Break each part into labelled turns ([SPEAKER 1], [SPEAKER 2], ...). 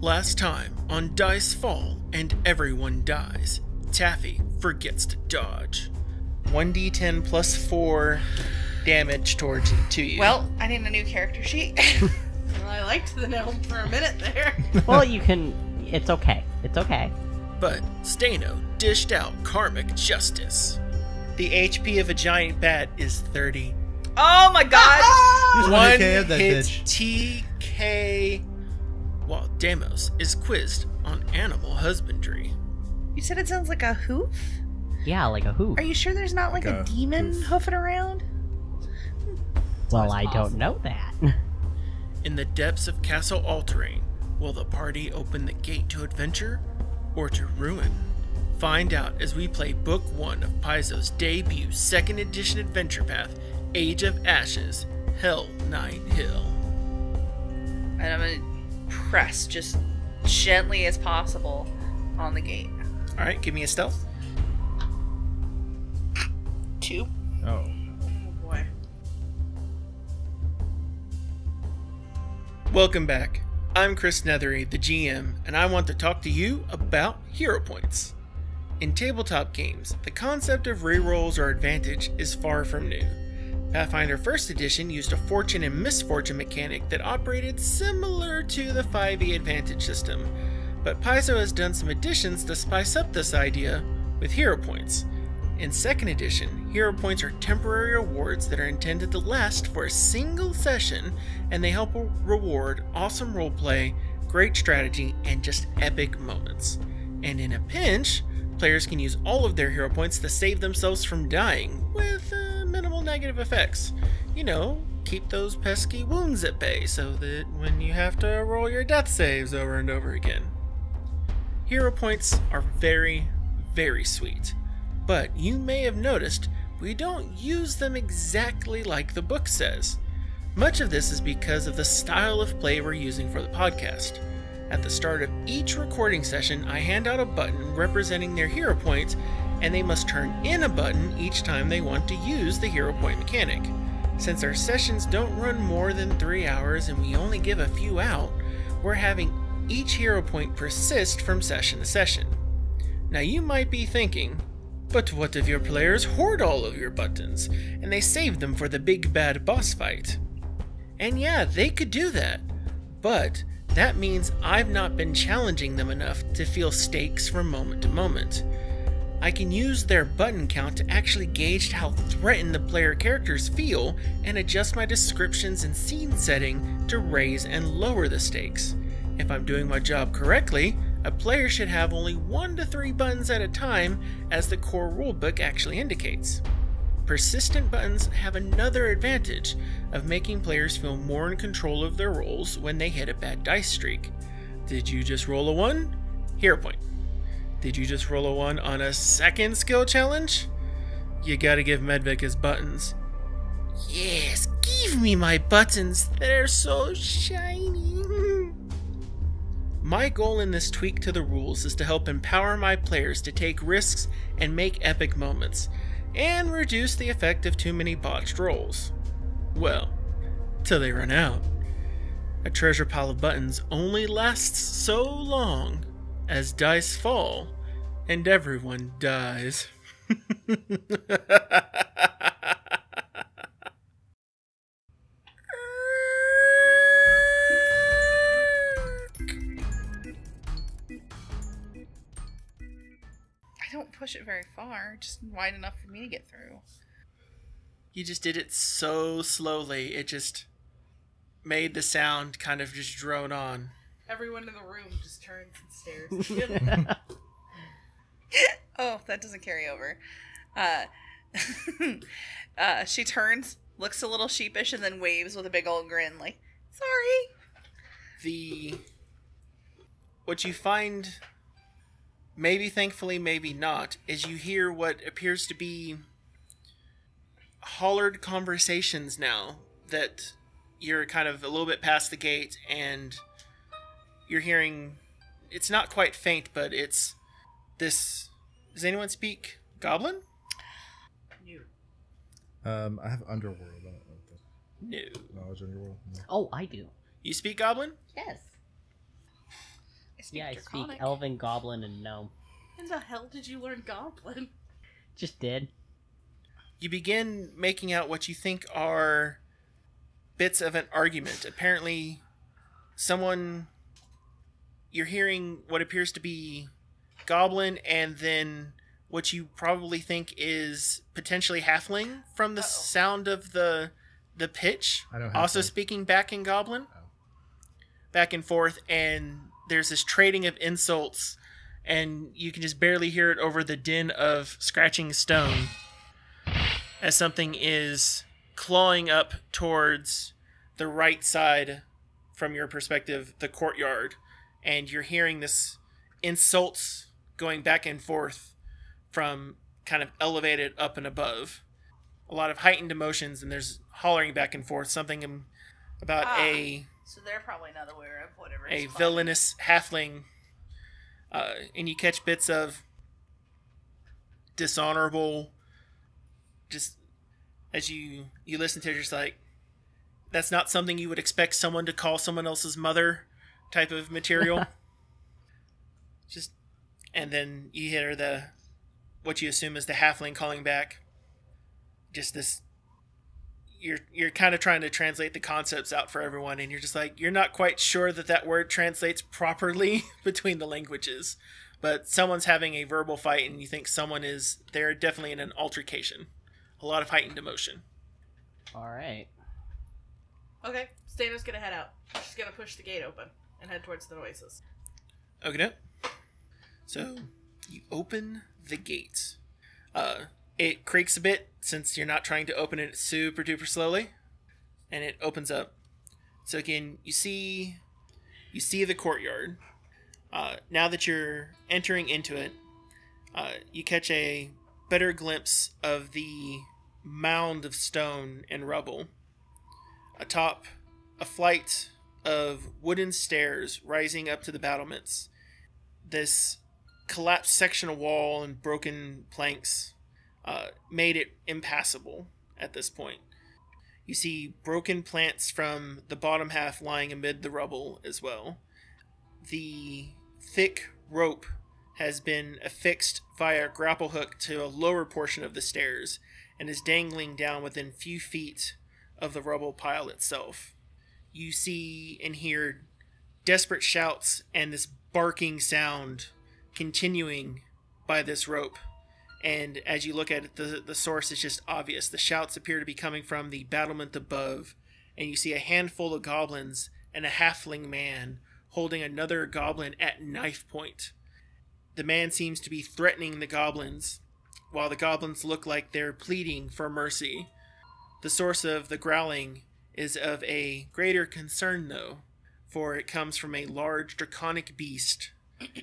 [SPEAKER 1] Last time on Dice Fall and Everyone Dies, Taffy forgets to dodge. 1d10 plus 4 damage to you.
[SPEAKER 2] Well, I need a new character sheet.
[SPEAKER 3] Well, I liked the gnome for a minute there.
[SPEAKER 4] Well, you can... It's okay. It's okay.
[SPEAKER 1] But Stano dished out karmic justice. The HP of a giant bat is 30.
[SPEAKER 2] Oh my god!
[SPEAKER 5] Just
[SPEAKER 1] One
[SPEAKER 5] hit that
[SPEAKER 1] hit
[SPEAKER 5] bitch.
[SPEAKER 1] TK, while Demos is quizzed on animal husbandry.
[SPEAKER 2] You said it sounds like a hoof?
[SPEAKER 4] Yeah, like a hoof.
[SPEAKER 2] Are you sure there's not like a demon hoofing around?
[SPEAKER 4] Well, I don't know that.
[SPEAKER 1] In the depths of Castle Alterain, will the party open the gate to adventure or to ruin? Find out as we play Book 1 of Paizo's debut 2nd edition adventure path, Age of Ashes, Hell Knight Hill.
[SPEAKER 2] And I'm gonna press just gently as possible on the gate.
[SPEAKER 1] Alright, give me a stealth.
[SPEAKER 2] 2.
[SPEAKER 5] Oh.
[SPEAKER 3] Oh boy.
[SPEAKER 1] Welcome back. I'm Chris Nethery, the GM, and I want to talk to you about hero points. In tabletop games, the concept of rerolls or advantage is far from new. Pathfinder 1st Edition used a fortune and misfortune mechanic that operated similar to the 5e advantage system, but Paizo has done some additions to spice up this idea with hero points. In 2nd Edition, hero points are temporary awards that are intended to last for a single session, and they help reward awesome roleplay, great strategy, and just epic moments. And in a pinch, players can use all of their hero points to save themselves from dying, with minimal negative effects. You know, keep those pesky wounds at bay so that when you have to roll your death saves over and over again. Hero points are very, very sweet, but you may have noticed we don't use them exactly like the book says. Much of this is because of the style of play we're using for the podcast. At the start of each recording session, I hand out a button representing their hero point, and they must turn in a button each time they want to use the hero point mechanic. Since our sessions don't run more than 3 hours and we only give a few out, we're having each hero point persist from session to session. Now you might be thinking, but what if your players hoard all of your buttons, and they save them for the big bad boss fight? And yeah, they could do that, but that means I've not been challenging them enough to feel stakes from moment to moment. I can use their button count to actually gauge how threatened the player characters feel and adjust my descriptions and scene setting to raise and lower the stakes. If I'm doing my job correctly, a player should have only 1 to 3 buttons at a time, as the core rulebook actually indicates. Persistent buttons have another advantage of making players feel more in control of their rolls when they hit a bad dice streak. Did you just roll a 1? Hero point. Did you just roll a 1 on a second skill challenge? You gotta give Medvik his buttons. Yes, give me my buttons, they're so shiny. My goal in this tweak to the rules is to help empower my players to take risks and make epic moments, and reduce the effect of too many botched rolls. Well, till they run out. A treasure pile of buttons only lasts so long as dice fall and everyone dies.
[SPEAKER 2] I don't push it very far, just wide enough for me to get through.
[SPEAKER 1] You just did it so slowly, it just made the sound kind of just drone on.
[SPEAKER 3] Everyone in the room just turns and stares.
[SPEAKER 2] Oh, that doesn't carry over. She turns, looks a little sheepish, and then waves with a big old grin, like, sorry.
[SPEAKER 1] What you find, maybe thankfully, maybe not, is you hear what appears to be hollered conversations now that you're kind of a little bit past the gate, and you're hearing, it's not quite faint, but it's this, does anyone speak Goblin?
[SPEAKER 5] I have Underworld. I don't know if that's
[SPEAKER 1] No.
[SPEAKER 5] knowledge Underworld. No.
[SPEAKER 4] Oh, I do.
[SPEAKER 1] You speak Goblin?
[SPEAKER 4] Yes. Yeah, I speak
[SPEAKER 3] Draconic.
[SPEAKER 4] Elven, Goblin, and Gnome.
[SPEAKER 3] When the hell did you learn Goblin?
[SPEAKER 4] Just did.
[SPEAKER 1] You begin making out what you think are bits of an argument. Apparently, you're hearing what appears to be Goblin, and then what you probably think is potentially Halfling from the sound of the pitch.
[SPEAKER 5] I know
[SPEAKER 1] Also
[SPEAKER 5] Halfling.
[SPEAKER 1] speaking back in Goblin.
[SPEAKER 5] Oh.
[SPEAKER 1] Back and forth, and there's this trading of insults, and you can just barely hear it over the din of scratching stone as something is clawing up towards the right side from your perspective, the courtyard, and you're hearing this insults going back and forth from kind of elevated up and above. A lot of heightened emotions, and there's hollering back and forth, something about
[SPEAKER 2] So they're probably not aware of whatever.
[SPEAKER 1] a villainous halfling, and you catch bits of dishonorable, just as you listen to it, you're just like, that's not something you would expect someone to call someone else's mother type of material. Just, and then you hear what you assume is the halfling calling back. Just this, you're kind of trying to translate the concepts out for everyone, and you're just like, you're not quite sure that word translates properly between the languages, but someone's having a verbal fight, and you think they're definitely in an altercation. A lot of heightened emotion.
[SPEAKER 4] Alright.
[SPEAKER 3] Okay, Stano's gonna head out. She's gonna push the gate open and head towards the noises.
[SPEAKER 1] Okay. So you open the gate. It creaks a bit since you're not trying to open it super duper slowly, and it opens up. So again, you see the courtyard. Now that you're entering into it, you catch a better glimpse of the mound of stone and rubble. Atop a flight of wooden stairs rising up to the battlements. This collapsed sectional wall and broken planks made it impassable at this point. You see broken plants from the bottom half lying amid the rubble as well. The thick rope has been affixed via a grapple hook to a lower portion of the stairs and is dangling down within few feet of the rubble pile itself. You see and hear desperate shouts and this barking sound continuing by this rope. And as you look at it, the source is just obvious. The shouts appear to be coming from the battlement above, and you see a handful of goblins and a halfling man holding another goblin at knife point. The man seems to be threatening the goblins, while the goblins look like they're pleading for mercy. The source of the growling is of a greater concern, though, for it comes from a large draconic beast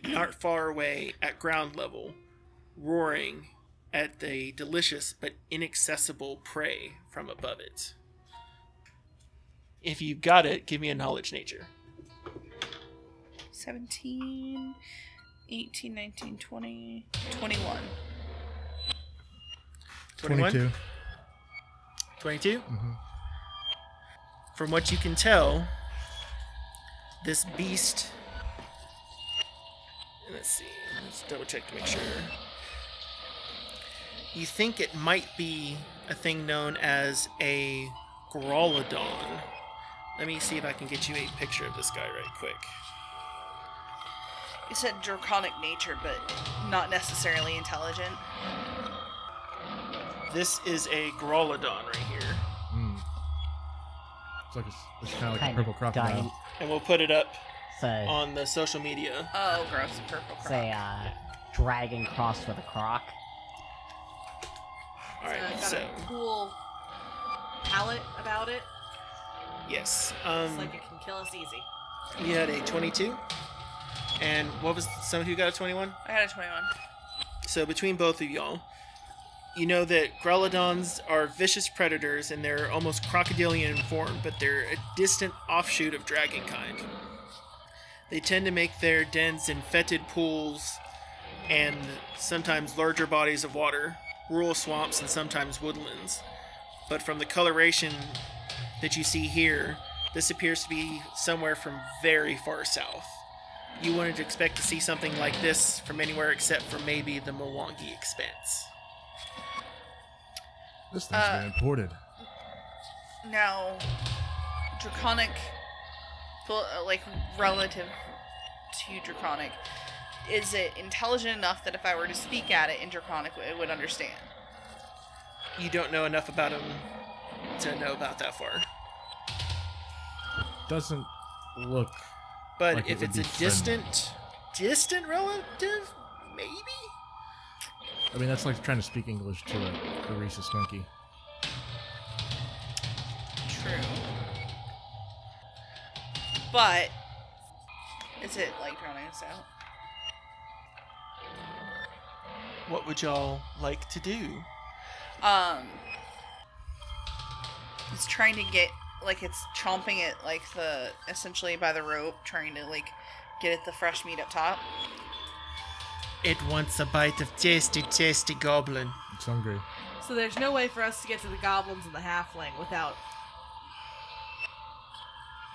[SPEAKER 1] not far away at ground level, roaring at the delicious but inaccessible prey from above it. If you've got it, give me a knowledge nature.
[SPEAKER 2] 17, 18, 19, 20, 21.
[SPEAKER 1] 21? 22?
[SPEAKER 5] Mm-hmm.
[SPEAKER 1] From what you can tell, this beast... Let's double check to make sure. You think it might be a thing known as a Growlodon. Let me see if I can get you a picture of this guy right quick.
[SPEAKER 2] You said draconic nature, but not necessarily intelligent.
[SPEAKER 1] This is a Growlodon right here.
[SPEAKER 5] Mm. It's kind of like
[SPEAKER 4] Kind
[SPEAKER 5] a purple
[SPEAKER 4] of
[SPEAKER 5] crocodile.
[SPEAKER 4] dying.
[SPEAKER 1] And we'll put it up
[SPEAKER 4] So,
[SPEAKER 1] on the social media.
[SPEAKER 2] Oh, gross. Purple crop.
[SPEAKER 4] say, dragon crossed with a croc.
[SPEAKER 1] Alright,
[SPEAKER 3] It's got
[SPEAKER 1] so...
[SPEAKER 3] a cool palette about it.
[SPEAKER 1] Yes.
[SPEAKER 3] It's like it can kill us easy.
[SPEAKER 1] You had a 22. And what was someone who got a 21?
[SPEAKER 2] I had a 21.
[SPEAKER 1] So between both of y'all, you know that Growlodons are vicious predators and they're almost crocodilian in form, but they're a distant offshoot of dragonkind. They tend to make their dens in fetid pools and sometimes larger bodies of water, rural swamps, and sometimes woodlands. But from the coloration that you see here, this appears to be somewhere from very far south. You wouldn't expect to see something like this from anywhere except for maybe the Mwangi Expanse.
[SPEAKER 5] This thing's been imported.
[SPEAKER 2] Now, Draconic, like relative to Draconic, is it intelligent enough that if I were to speak at it in Draconic, it would understand?
[SPEAKER 1] You don't know enough about him to know about that far.
[SPEAKER 5] Doesn't look.
[SPEAKER 1] But
[SPEAKER 5] Like it
[SPEAKER 1] if
[SPEAKER 5] would
[SPEAKER 1] it's
[SPEAKER 5] be
[SPEAKER 1] a distant relative, maybe?
[SPEAKER 5] I mean, that's like trying to speak English to a rhesus monkey.
[SPEAKER 2] True. But, is it like drowning us out?
[SPEAKER 1] What would y'all like to do?
[SPEAKER 2] It's trying to get, like, it's chomping it, like, essentially by the rope, trying to, like, get at the fresh meat up top.
[SPEAKER 1] It wants a bite of tasty goblin.
[SPEAKER 5] It's hungry.
[SPEAKER 3] So there's no way for us to get to the goblins and the halfling without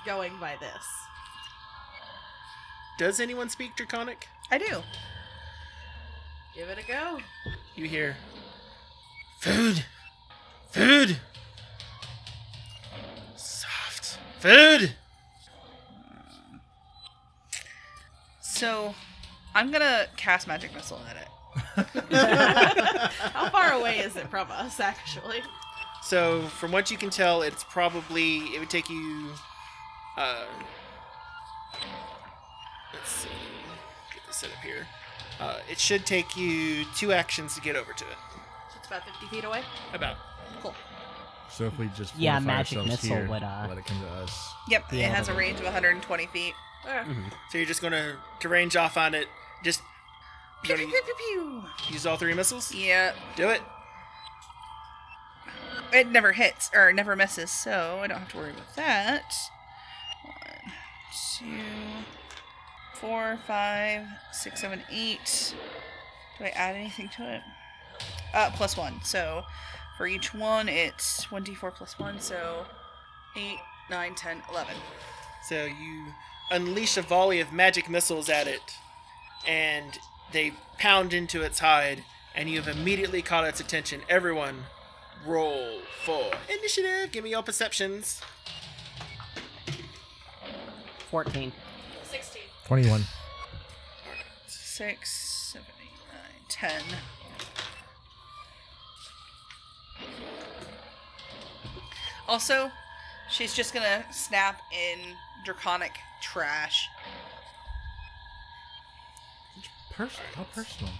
[SPEAKER 3] going by this.
[SPEAKER 1] Does anyone speak Draconic?
[SPEAKER 2] I do.
[SPEAKER 3] Give it a go.
[SPEAKER 1] You hear, food! Food! Soft. Food!
[SPEAKER 2] So, I'm gonna cast Magic Missile at it.
[SPEAKER 3] How far away is it from us, actually?
[SPEAKER 1] So, from what you can tell, it would take you, let's see, get this set up here. It should take you 2 actions to get over to it.
[SPEAKER 3] So it's about 50 feet away?
[SPEAKER 1] About.
[SPEAKER 3] Cool.
[SPEAKER 5] So if we just
[SPEAKER 4] Yeah,
[SPEAKER 5] fortify
[SPEAKER 4] magic
[SPEAKER 5] ourselves
[SPEAKER 4] missile
[SPEAKER 5] here,
[SPEAKER 4] would,
[SPEAKER 5] let it come to us.
[SPEAKER 2] Yep,
[SPEAKER 4] Yeah,
[SPEAKER 2] it has a
[SPEAKER 4] that'll
[SPEAKER 2] range of 120 feet.
[SPEAKER 3] Okay.
[SPEAKER 1] So you're just gonna, to range off on it, just,
[SPEAKER 2] Pew,
[SPEAKER 1] you
[SPEAKER 2] pew,
[SPEAKER 1] wanna
[SPEAKER 2] pew, pew,
[SPEAKER 1] use all 3 missiles?
[SPEAKER 2] pew. Yeah,
[SPEAKER 1] Do it.
[SPEAKER 2] it never hits, or never misses, so I don't have to worry about that. 1, 2, 4, 5, 6, 7, 8. Do I add anything to it? +1. So for each one, it's 1d4 plus 1, so 8, 9, 10, 11.
[SPEAKER 1] So you unleash a volley of magic missiles at it, and they pound into its hide, and you have immediately caught its attention. Everyone, roll for initiative. Give me your perceptions.
[SPEAKER 4] 14.
[SPEAKER 3] 16.
[SPEAKER 5] 21.
[SPEAKER 2] 6, 7, 8, 9, 10. Also, she's just gonna snap in Draconic trash.
[SPEAKER 5] How personal?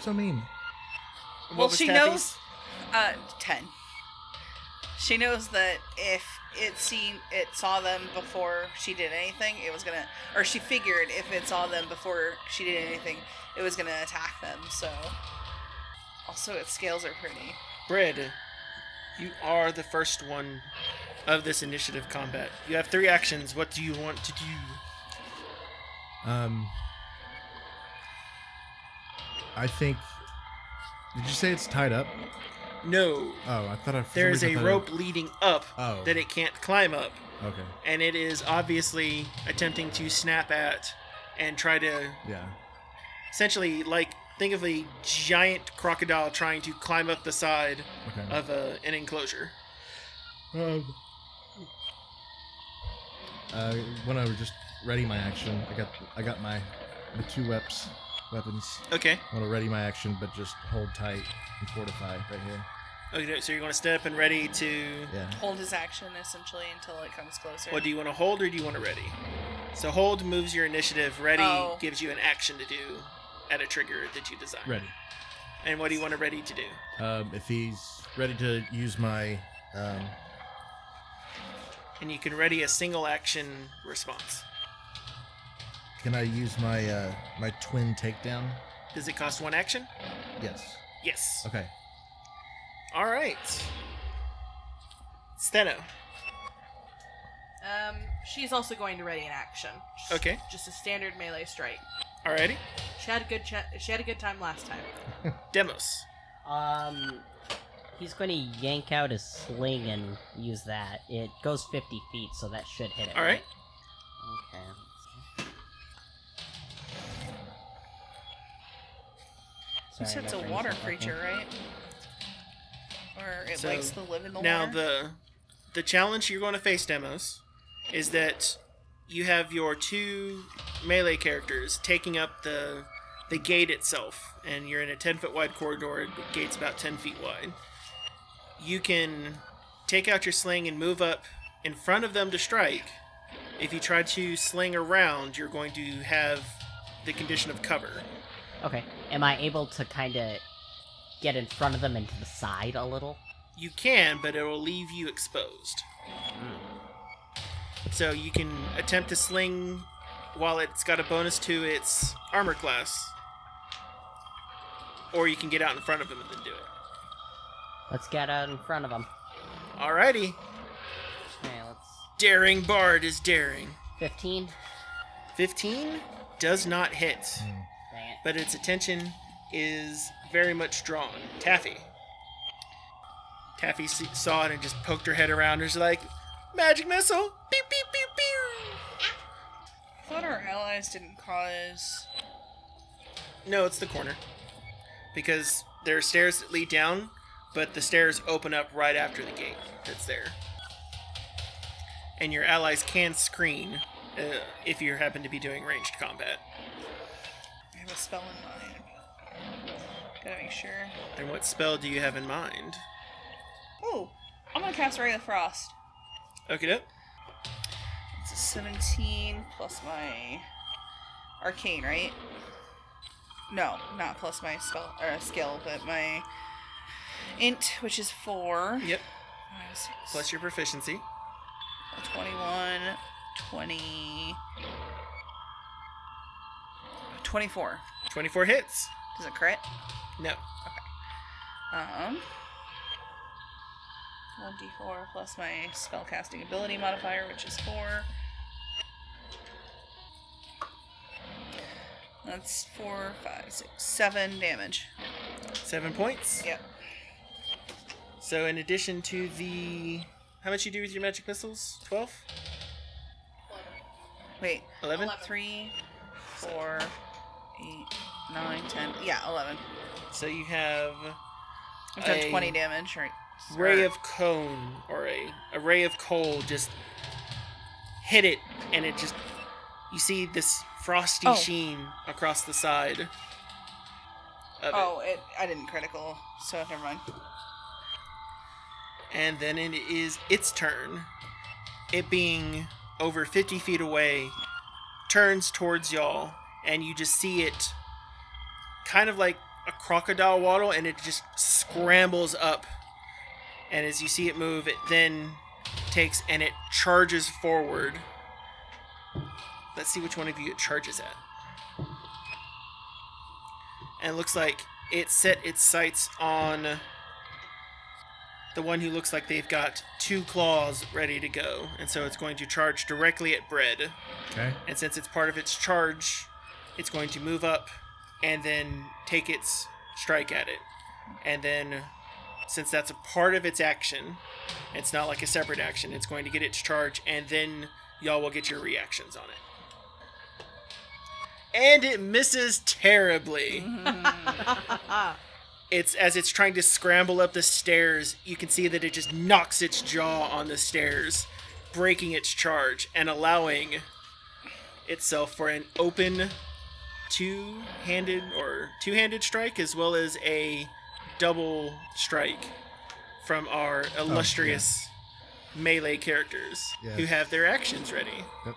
[SPEAKER 5] So mean.
[SPEAKER 1] What
[SPEAKER 2] Well,
[SPEAKER 1] was
[SPEAKER 2] she
[SPEAKER 1] Taffy's?
[SPEAKER 2] knows. 10. She knows that if it saw them before she did anything, it was gonna, or she figured if it saw them before she did anything, it was gonna attack them. So, also its scales are pretty.
[SPEAKER 1] Bryd, you are the first one of this initiative combat. You have 3 actions. What do you want to do?
[SPEAKER 5] I think. Did you say it's tied up?
[SPEAKER 1] No.
[SPEAKER 5] Oh, I thought
[SPEAKER 1] There is a
[SPEAKER 5] I thought
[SPEAKER 1] rope leading up
[SPEAKER 5] Oh.
[SPEAKER 1] that it can't climb up.
[SPEAKER 5] Okay.
[SPEAKER 1] And it is obviously attempting to snap at and try to
[SPEAKER 5] Yeah.
[SPEAKER 1] essentially, like, think of a giant crocodile trying to climb up the side
[SPEAKER 5] Okay.
[SPEAKER 1] of an enclosure.
[SPEAKER 5] When I was just ready my action, I got my 2 weapons.
[SPEAKER 1] Okay.
[SPEAKER 5] I want to ready my action, but just hold tight and fortify right here.
[SPEAKER 1] Okay, so you're going to step up and ready to...
[SPEAKER 5] Yeah.
[SPEAKER 2] Hold his action essentially until it comes closer.
[SPEAKER 1] What, do you want to hold or do you want to ready? So hold moves your initiative. Ready
[SPEAKER 2] Oh.
[SPEAKER 1] gives you an action to do at a trigger that you design.
[SPEAKER 5] Ready.
[SPEAKER 1] And what do you want to ready to do?
[SPEAKER 5] If he's ready to use my
[SPEAKER 1] And you can ready a single action response.
[SPEAKER 5] can I use my my twin takedown?
[SPEAKER 1] Does it cost 1 action?
[SPEAKER 5] Yes.
[SPEAKER 1] Yes.
[SPEAKER 5] Okay.
[SPEAKER 1] All right. Steno.
[SPEAKER 3] She's also going to ready an action.
[SPEAKER 1] Okay.
[SPEAKER 3] Just a standard melee strike.
[SPEAKER 1] Alrighty.
[SPEAKER 3] She had a good time last time.
[SPEAKER 1] Demos.
[SPEAKER 4] He's going to yank out his sling and use that. It goes 50 feet, so that should hit it.
[SPEAKER 1] All right.
[SPEAKER 4] Okay.
[SPEAKER 2] You said it's a water creature, right? Or it
[SPEAKER 1] So,
[SPEAKER 2] likes to live in the
[SPEAKER 1] Now
[SPEAKER 2] water?
[SPEAKER 1] the challenge you're going to face, Demos, is that you have your 2 melee characters taking up the gate itself, and you're in a 10-foot wide corridor. The gate's about 10 feet wide. You can take out your sling and move up in front of them to strike. If you try to sling around, you're going to have the condition of cover.
[SPEAKER 4] Okay. Am I able to kind of get in front of them and to the side a little?
[SPEAKER 1] You can, but it will leave you exposed. So you can attempt to sling while it's got a bonus to its armor class. Or you can get out in front of him and then do it.
[SPEAKER 4] Let's get out in front of them.
[SPEAKER 1] Alrighty.
[SPEAKER 4] Okay, let's...
[SPEAKER 1] Daring Bard is daring.
[SPEAKER 4] 15.
[SPEAKER 1] 15 does not hit.
[SPEAKER 4] Dang it.
[SPEAKER 1] But its attention is very much drawn. Taffy. Taffy saw it and just poked her head around. And was like, magic missile! Pew, pew, pew, pew!
[SPEAKER 2] I thought our allies didn't cause...
[SPEAKER 1] No, it's the corner. Because there are stairs that lead down, but the stairs open up right after the gate that's there. And your allies can screen if you happen to be doing ranged combat.
[SPEAKER 2] I have a spell in mind. Gotta make sure.
[SPEAKER 1] And what spell do you have in mind?
[SPEAKER 2] Ooh, I'm gonna cast Ray of Frost.
[SPEAKER 1] Okay, doke.
[SPEAKER 2] It's a 17 plus my arcane, right? No, not plus my spell or skill, but my int, which is 4.
[SPEAKER 1] Yep.
[SPEAKER 2] 5, 6,
[SPEAKER 1] Plus your proficiency.
[SPEAKER 2] 21, 20, 24.
[SPEAKER 1] 24 hits.
[SPEAKER 2] Does it crit?
[SPEAKER 1] No.
[SPEAKER 2] 1d4 plus my spellcasting ability modifier, which is 4. That's 4, 5, 6, 7 damage.
[SPEAKER 1] 7 points.
[SPEAKER 2] Yep.
[SPEAKER 1] So in addition to the... How much you do with your magic missiles? 12?
[SPEAKER 2] Wait.
[SPEAKER 1] 11?
[SPEAKER 2] 3, 4, 8, 9, 10. Yeah, 11.
[SPEAKER 1] So you have...
[SPEAKER 2] I've done 20 damage, right?
[SPEAKER 1] Ray of cone, or a ray of coal just hit it, and it just... You see this frosty sheen across the side of it.
[SPEAKER 2] I didn't critical, so never mind.
[SPEAKER 1] And then it is its turn. It being over 50 feet away, turns towards y'all, and you just see it kind of like a crocodile waddle, and it just scrambles up. And as you see it move, it then takes and it charges forward. Let's see which one of you it charges at. And it looks like it set its sights on the one who looks like they've got 2 claws ready to go. And so it's going to charge directly at Bread.
[SPEAKER 5] Okay.
[SPEAKER 1] And since it's part of its charge, it's going to move up and then take its strike at it. And then, since that's a part of its action, it's not like a separate action, it's going to get its charge, and then y'all will get your reactions on it. And it misses terribly. As it's trying to scramble up the stairs, you can see that it just knocks its jaw on the stairs, breaking its charge and allowing itself for an open two-handed strike, as well as a double strike from our illustrious melee characters who have their actions ready.
[SPEAKER 5] Yep.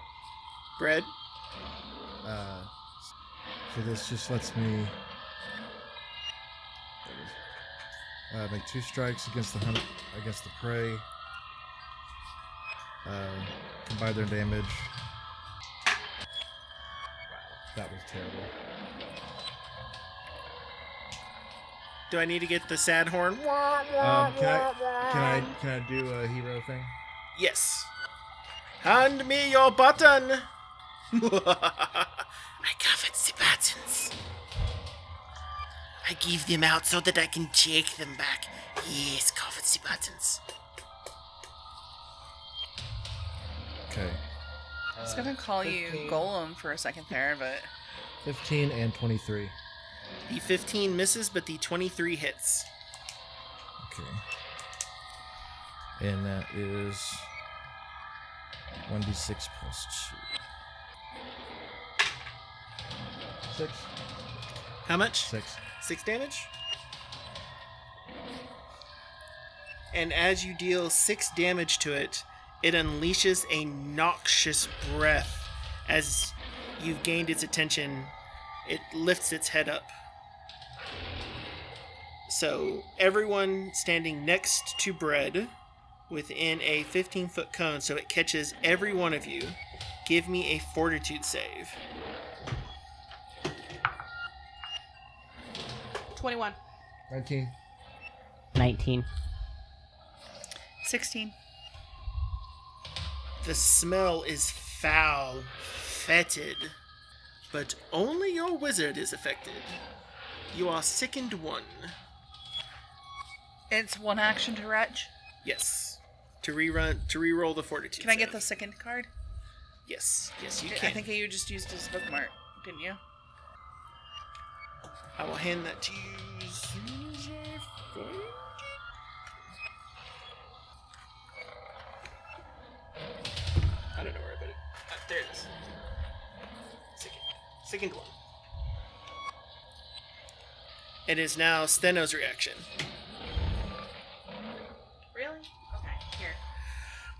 [SPEAKER 1] Bread?
[SPEAKER 5] So this just lets me make 2 strikes against the hunt, against the prey. Combine their damage. Wow, that was terrible.
[SPEAKER 1] Do I need to get the sad horn?
[SPEAKER 5] Can I do a hero thing?
[SPEAKER 1] Yes. Hand me your button. I covet the buttons. I give them out so that I can take them back. Yes, covet the buttons.
[SPEAKER 5] Okay.
[SPEAKER 2] I was gonna call you
[SPEAKER 5] 15.
[SPEAKER 2] Golem for a second there, but
[SPEAKER 5] 15 and 23.
[SPEAKER 1] The 15 misses, but the 23 hits.
[SPEAKER 5] Okay. And that is 1d6 plus 2. 6.
[SPEAKER 1] How much?
[SPEAKER 5] 6.
[SPEAKER 1] 6 damage. And as you deal 6 damage to it, it unleashes a noxious breath. As you've gained its attention, it lifts its head up. So everyone standing next to Bread within a 15-foot cone, so it catches every one of you, give me a fortitude save.
[SPEAKER 3] 21.
[SPEAKER 5] 19.
[SPEAKER 4] 19.
[SPEAKER 2] 16.
[SPEAKER 1] The smell is foul, fetid, but only your wizard is affected. You are sickened 1.
[SPEAKER 2] It's 1 action to retch.
[SPEAKER 1] Yes. To reroll the fortitude.
[SPEAKER 2] Can I get
[SPEAKER 1] save.
[SPEAKER 2] the second card?
[SPEAKER 1] Yes. Yes, you
[SPEAKER 2] I
[SPEAKER 1] can.
[SPEAKER 2] think you just used his bookmark, didn't you?
[SPEAKER 1] I will hand that to you as soon as I find it. I don't know where I put it. There it is. Second one. It is now Steno's reaction.
[SPEAKER 3] Really? Okay, here.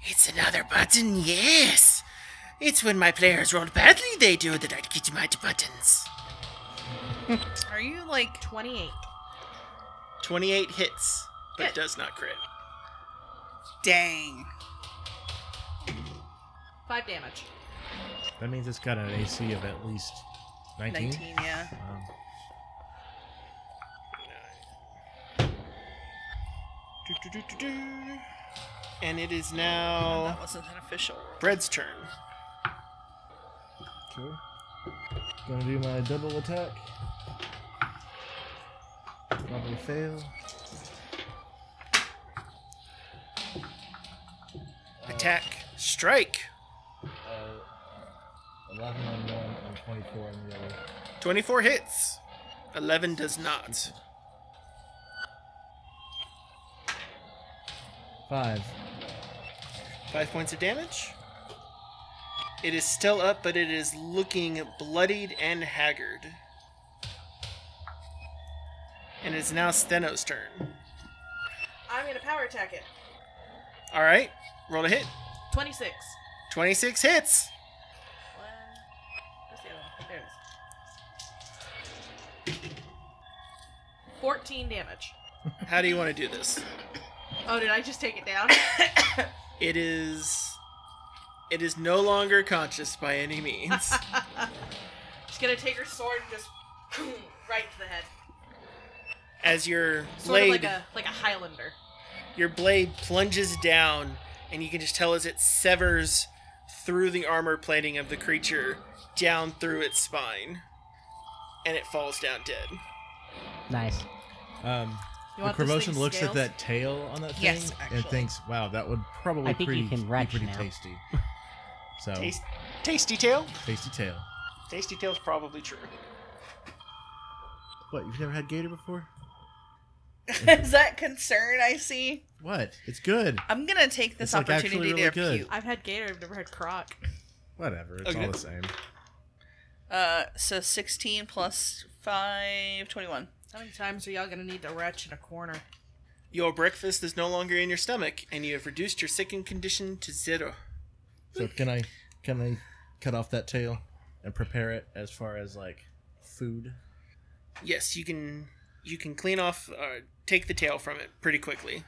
[SPEAKER 1] It's another button, yes. It's when my players roll badly they do that I get my buttons.
[SPEAKER 2] Are you like
[SPEAKER 3] 28.
[SPEAKER 1] 28 hits, but
[SPEAKER 3] Hit.
[SPEAKER 1] does not crit.
[SPEAKER 2] dang?
[SPEAKER 3] 5 damage.
[SPEAKER 5] That means it's got an AC of at least 19.
[SPEAKER 2] 19, yeah.
[SPEAKER 1] And it is
[SPEAKER 2] That
[SPEAKER 1] now
[SPEAKER 2] wasn't an official.
[SPEAKER 1] Bread's turn.
[SPEAKER 5] Okay. Gonna do my double attack. Probably fail.
[SPEAKER 1] Attack, strike.
[SPEAKER 5] 11 on one and 24 on the other.
[SPEAKER 1] 24 hits. 11 does not.
[SPEAKER 5] 5.
[SPEAKER 1] 5 points of damage. It is still up, but it is looking bloodied and haggard. And it is now Steno's turn.
[SPEAKER 3] I'm gonna power attack it.
[SPEAKER 1] Alright, roll a hit.
[SPEAKER 3] 26.
[SPEAKER 1] 26 hits.
[SPEAKER 3] Where's the other one? There it is. 14 damage.
[SPEAKER 1] How do you want to do this?
[SPEAKER 3] Oh, did I just take it down?
[SPEAKER 1] It is no longer conscious by any means.
[SPEAKER 3] Just gonna take her sword and just right to the head.
[SPEAKER 1] As your
[SPEAKER 3] Sort of
[SPEAKER 1] blade,
[SPEAKER 3] like a Highlander.
[SPEAKER 1] your blade plunges down, and you can just tell as it severs through the armor plating of the creature, down through its spine, and it falls down dead.
[SPEAKER 4] Nice.
[SPEAKER 3] You
[SPEAKER 5] The
[SPEAKER 3] want this
[SPEAKER 5] commotion
[SPEAKER 3] thing's
[SPEAKER 5] looks at
[SPEAKER 3] scales?
[SPEAKER 5] that tail on that thing
[SPEAKER 2] Yes,
[SPEAKER 5] and
[SPEAKER 2] actually.
[SPEAKER 5] thinks, "Wow, that would probably
[SPEAKER 4] I think you can
[SPEAKER 5] be
[SPEAKER 4] retch
[SPEAKER 5] pretty
[SPEAKER 4] now.
[SPEAKER 5] tasty." So,
[SPEAKER 1] Tasty tail?
[SPEAKER 5] tasty tail.
[SPEAKER 1] Tasty tail's probably true.
[SPEAKER 5] What? You've never had gator before?
[SPEAKER 2] Is that concern I see?
[SPEAKER 5] What? It's good.
[SPEAKER 2] I'm gonna take this
[SPEAKER 5] It's, like,
[SPEAKER 2] opportunity
[SPEAKER 5] actually
[SPEAKER 2] to
[SPEAKER 5] really good.
[SPEAKER 2] puke.
[SPEAKER 3] I've had gator, I've never had croc.
[SPEAKER 5] Whatever. It's
[SPEAKER 1] Okay.
[SPEAKER 5] all the same.
[SPEAKER 2] So 16 plus 5, 21.
[SPEAKER 3] How many times are y'all gonna need to retch in a corner?
[SPEAKER 1] Your breakfast is no longer in your stomach, and you have reduced your sickened condition to 0.
[SPEAKER 5] So can I cut off that tail and prepare it as far as like food?
[SPEAKER 1] Yes, you can clean off, take the tail from it pretty quickly.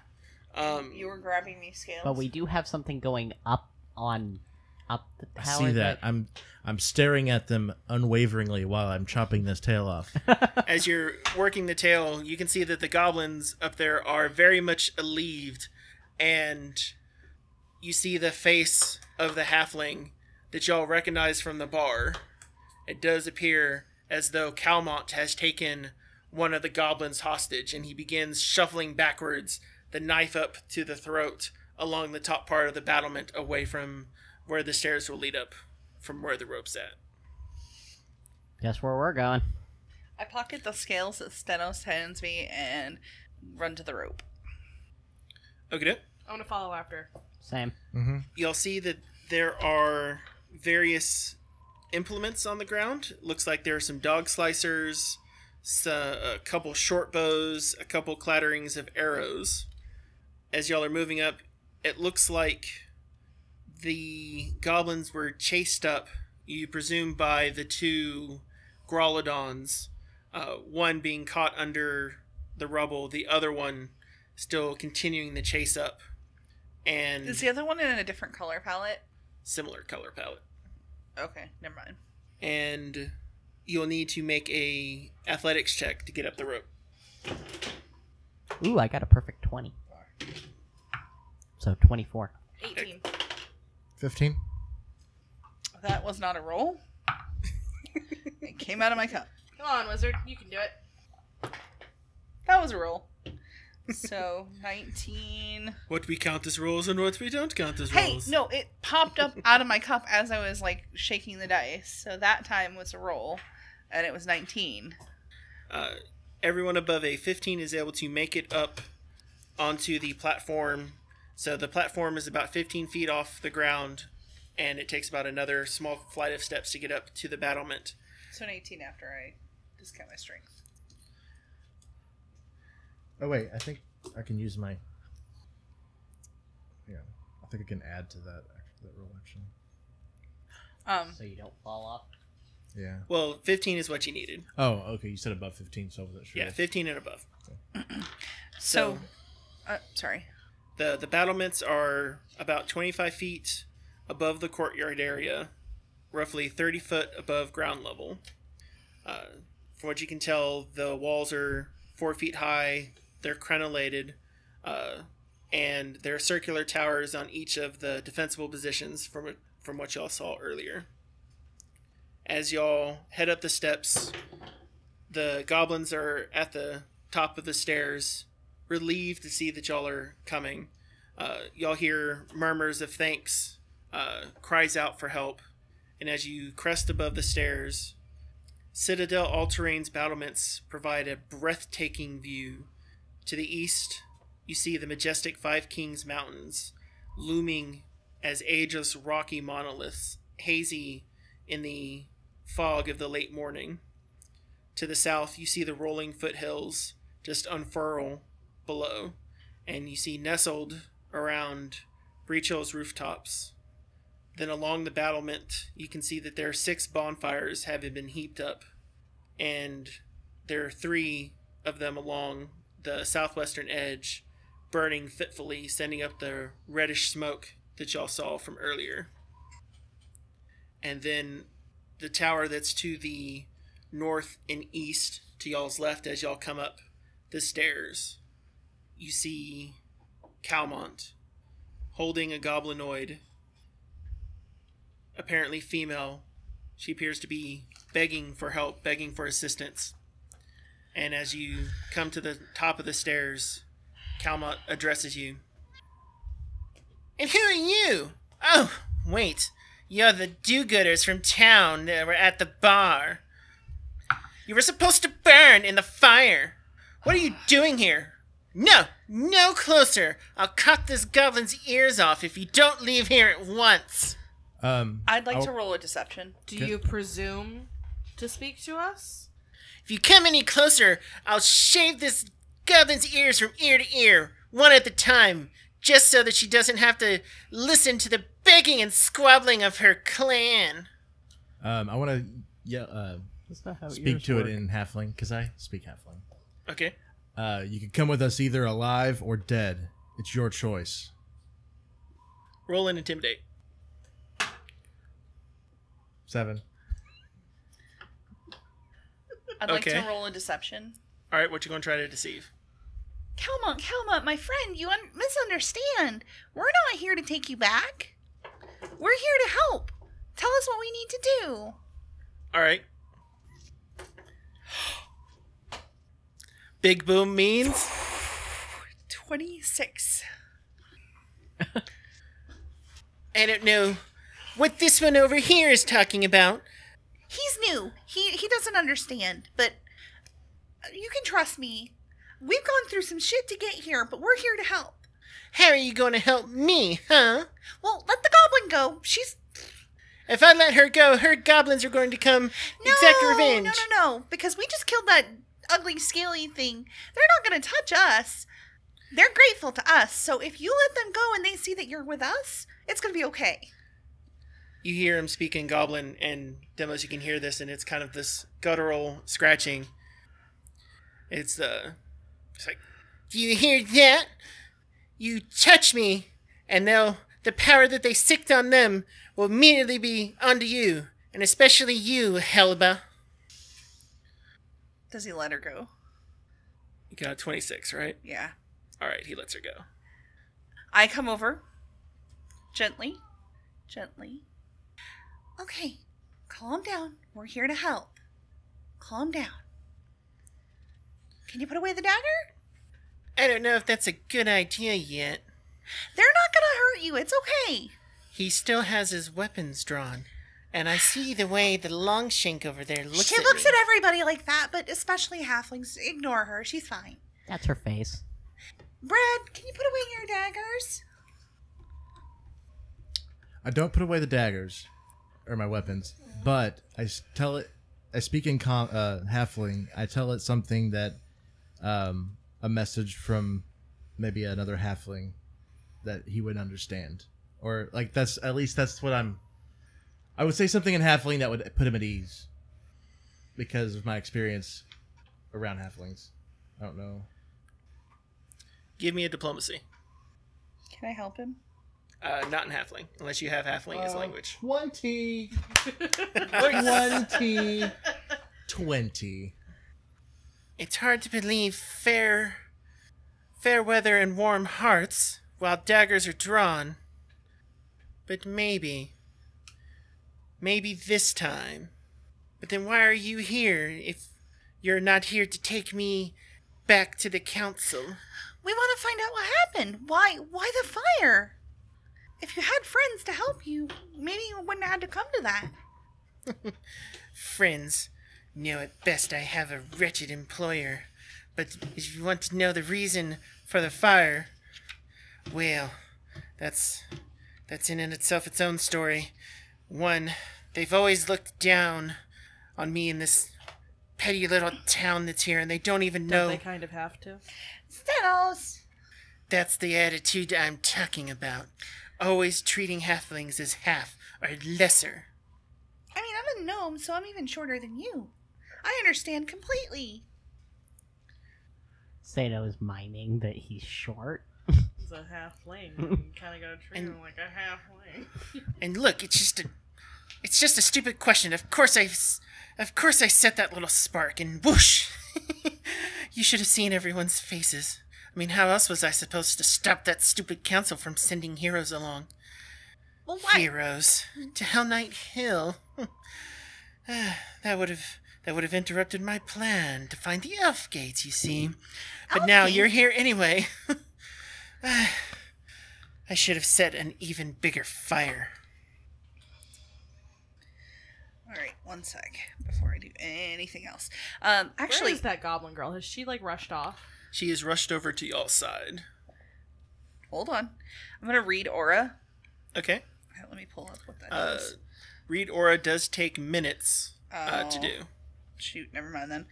[SPEAKER 2] You were grabbing these scales.
[SPEAKER 4] But we do have something going up the
[SPEAKER 5] I
[SPEAKER 4] tower.
[SPEAKER 5] see that. I'm staring at them unwaveringly while I'm chopping this tail off.
[SPEAKER 1] As you're working the tail, you can see that the goblins up there are very much relieved, and you see the face of the halfling that y'all recognize from the bar. It does appear as though Calmont has taken one of the goblins hostage, and he begins shuffling backwards, the knife up to the throat along the top part of the battlement, away from where the stairs will lead up from where the rope's at.
[SPEAKER 4] Guess where we're going.
[SPEAKER 2] I pocket the scales that Stenos hands me and run to the rope.
[SPEAKER 1] Okay.
[SPEAKER 3] I want to follow after.
[SPEAKER 4] Same.
[SPEAKER 5] Mm-hmm.
[SPEAKER 1] You'll see that there are various implements on the ground. Looks like there are some dog slicers, a couple short bows, a couple clatterings of arrows. As y'all are moving up, it looks like the goblins were chased up, you presume, by the two Growlodons, one being caught under the rubble, the other one still continuing the chase up. And
[SPEAKER 2] Is the other one in a different color palette?
[SPEAKER 1] similar color palette.
[SPEAKER 2] Okay, never mind.
[SPEAKER 1] And you'll need to make a athletics check to get up the rope.
[SPEAKER 4] Ooh, I got a perfect 20. So 24.
[SPEAKER 3] 18.
[SPEAKER 5] 15.
[SPEAKER 2] That was not a roll. It came out of my cup.
[SPEAKER 3] Come on, wizard. You can do it.
[SPEAKER 2] That was a roll. So, 19.
[SPEAKER 1] What we count as rolls and what we don't count as
[SPEAKER 2] Hey,
[SPEAKER 1] rolls.
[SPEAKER 2] no, it popped up out of my cup as I was, like, shaking the dice. So that time was a roll, and it was 19.
[SPEAKER 1] Everyone above a 15 is able to make it up onto the platform. So the platform is about 15 feet off the ground, and it takes about another small flight of steps to get up to the battlement.
[SPEAKER 2] So an 18 after I discount my strength.
[SPEAKER 5] Oh wait, I think I can use my. Yeah, I think I can add to that roll actually.
[SPEAKER 4] So you don't fall off.
[SPEAKER 5] Yeah.
[SPEAKER 1] Well, 15 is what you needed.
[SPEAKER 5] Oh, okay. You said above 15, so I wasn't sure.
[SPEAKER 1] Yeah, 15 and above.
[SPEAKER 2] So, sorry.
[SPEAKER 1] The battlements are about 25 feet above the courtyard area, roughly 30 foot above ground level. From what you can tell, the walls are 4 feet high. They're crenellated, and there are circular towers on each of the defensible positions from what y'all saw earlier. As y'all head up the steps, the goblins are at the top of the stairs, relieved to see that y'all are coming. Y'all hear murmurs of thanks, cries out for help, and as you crest above the stairs, Citadel all-terrain's battlements provide a breathtaking view. To the east, you see the majestic Five Kings Mountains, looming as ageless rocky monoliths, hazy in the fog of the late morning. To the south, you see the rolling foothills just unfurl below, and you see nestled around Breach Hill's rooftops. Then along the battlement, you can see that there are 6 bonfires having been heaped up, and there are 3 of them along the southwestern edge, burning fitfully, sending up the reddish smoke that y'all saw from earlier. And then the tower that's to the north and east, to y'all's left as y'all come up the stairs, you see Calmont holding a goblinoid, apparently female. She appears to be begging for help, begging for assistance. And as you come to the top of the stairs, Calmont addresses you. And who are you? Oh, wait. You're the do-gooders from town that were at the bar. You were supposed to burn in the fire. What are you doing here? No closer. I'll cut this goblin's ears off if you don't leave here at once.
[SPEAKER 2] I'd like to roll a deception.
[SPEAKER 3] Do you presume to speak to us?
[SPEAKER 1] If you come any closer, I'll shave this goblin's ears from ear to ear, one at a time, just so that she doesn't have to listen to the begging and squabbling of her clan.
[SPEAKER 5] I want to
[SPEAKER 4] That's not how
[SPEAKER 5] speak
[SPEAKER 4] ears
[SPEAKER 5] to
[SPEAKER 4] work.
[SPEAKER 5] it in halfling, because I speak halfling.
[SPEAKER 1] Okay.
[SPEAKER 5] You can come with us either alive or dead. It's your choice.
[SPEAKER 1] Roll and intimidate.
[SPEAKER 5] 7.
[SPEAKER 2] I'd like
[SPEAKER 1] Okay.
[SPEAKER 2] to roll a deception.
[SPEAKER 1] All right, what you going to try to deceive?
[SPEAKER 2] Calma, my friend, you misunderstand. We're not here to take you back. We're here to help. Tell us what we need to do.
[SPEAKER 1] All right. Big boom means
[SPEAKER 2] 26.
[SPEAKER 1] I don't know what this one over here is talking about.
[SPEAKER 2] He's new. He doesn't understand, but You can trust me. We've gone through some shit to get here, but we're here to help.
[SPEAKER 1] How are you going to help me, huh?
[SPEAKER 2] Well, let the goblin go. She's...
[SPEAKER 1] If I let her go, her goblins are going to come exact revenge.
[SPEAKER 2] No. Because we just killed that ugly, scaly thing. They're not going to touch us. They're grateful to us. So if you let them go and they see that you're with us, it's going to be okay.
[SPEAKER 1] You hear him speak in Goblin, and Demos, you can hear this, and it's kind of this guttural scratching. It's like, do you hear that? You touch me, and the power that they sicked on them will immediately be onto you, and especially you, Helba.
[SPEAKER 2] Does he let her go?
[SPEAKER 1] You got 26, right?
[SPEAKER 2] Yeah.
[SPEAKER 1] All right, he lets her go.
[SPEAKER 2] I come over. Gently. Okay, calm down. We're here to help. Calm down. Can you put away the dagger?
[SPEAKER 1] I don't know if that's a good idea yet.
[SPEAKER 2] They're not gonna hurt you. It's okay.
[SPEAKER 1] He still has his weapons drawn, and I see the way the Longshank over there looks
[SPEAKER 2] She
[SPEAKER 1] at
[SPEAKER 2] looks
[SPEAKER 1] me.
[SPEAKER 2] at everybody like that, but especially halflings. Ignore her. She's fine.
[SPEAKER 4] That's her face.
[SPEAKER 2] Brad, can you put away your daggers?
[SPEAKER 5] I don't put away the daggers or my weapons, but I tell it. I speak in halfling. I tell it something that a message from maybe another halfling that he wouldn't understand, or like that's what I would say something in halfling that would put him at ease because of my experience around halflings. I don't know.
[SPEAKER 1] Give me a diplomacy.
[SPEAKER 2] Can I help him?
[SPEAKER 1] Not in halfling, unless you have halfling as language.
[SPEAKER 5] 20. 20.
[SPEAKER 1] It's hard to believe fair weather and warm hearts while daggers are drawn. But maybe this time. But then why are you here if you're not here to take me back to the council?
[SPEAKER 2] We want to find out what happened. Why the fire? If you had friends to help you, maybe you wouldn't have had to come to that.
[SPEAKER 1] Friends. No, at best I have a wretched employer. But if you want to know the reason for the fire, well, that's in and itself its own story. One, they've always looked down on me in this petty little town that's here, and they don't even know.
[SPEAKER 3] They kind of have to.
[SPEAKER 2] Stenos!
[SPEAKER 1] That's the attitude I'm talking about. Always treating halflings as half or lesser.
[SPEAKER 2] I mean, I'm a gnome, so I'm even shorter than you. I understand completely.
[SPEAKER 4] Sato is miming that he's short.
[SPEAKER 3] He's a halfling. You kind of gotta treat him like a halfling.
[SPEAKER 1] And look, it's just a stupid question. Of course I set that little spark, and whoosh! You should have seen everyone's faces. I mean, how else was I supposed to stop that stupid council from sending heroes along?
[SPEAKER 2] Well, why?
[SPEAKER 1] Heroes to Hell Knight Hill. That would have interrupted my plan to find the elf gates, you see. But now you're here anyway. I should have set an even bigger fire.
[SPEAKER 2] Alright, one sec before I do anything else.
[SPEAKER 3] Actually,
[SPEAKER 2] Actually,
[SPEAKER 3] where is that goblin girl? Has she rushed off?
[SPEAKER 1] She is rushed over to y'all's side.
[SPEAKER 2] hold on. I'm going to read Aura.
[SPEAKER 1] Okay.
[SPEAKER 2] Let me pull up what that is.
[SPEAKER 1] Read Aura does take minutes to
[SPEAKER 2] Oh.
[SPEAKER 1] do.
[SPEAKER 2] Shoot, never mind then.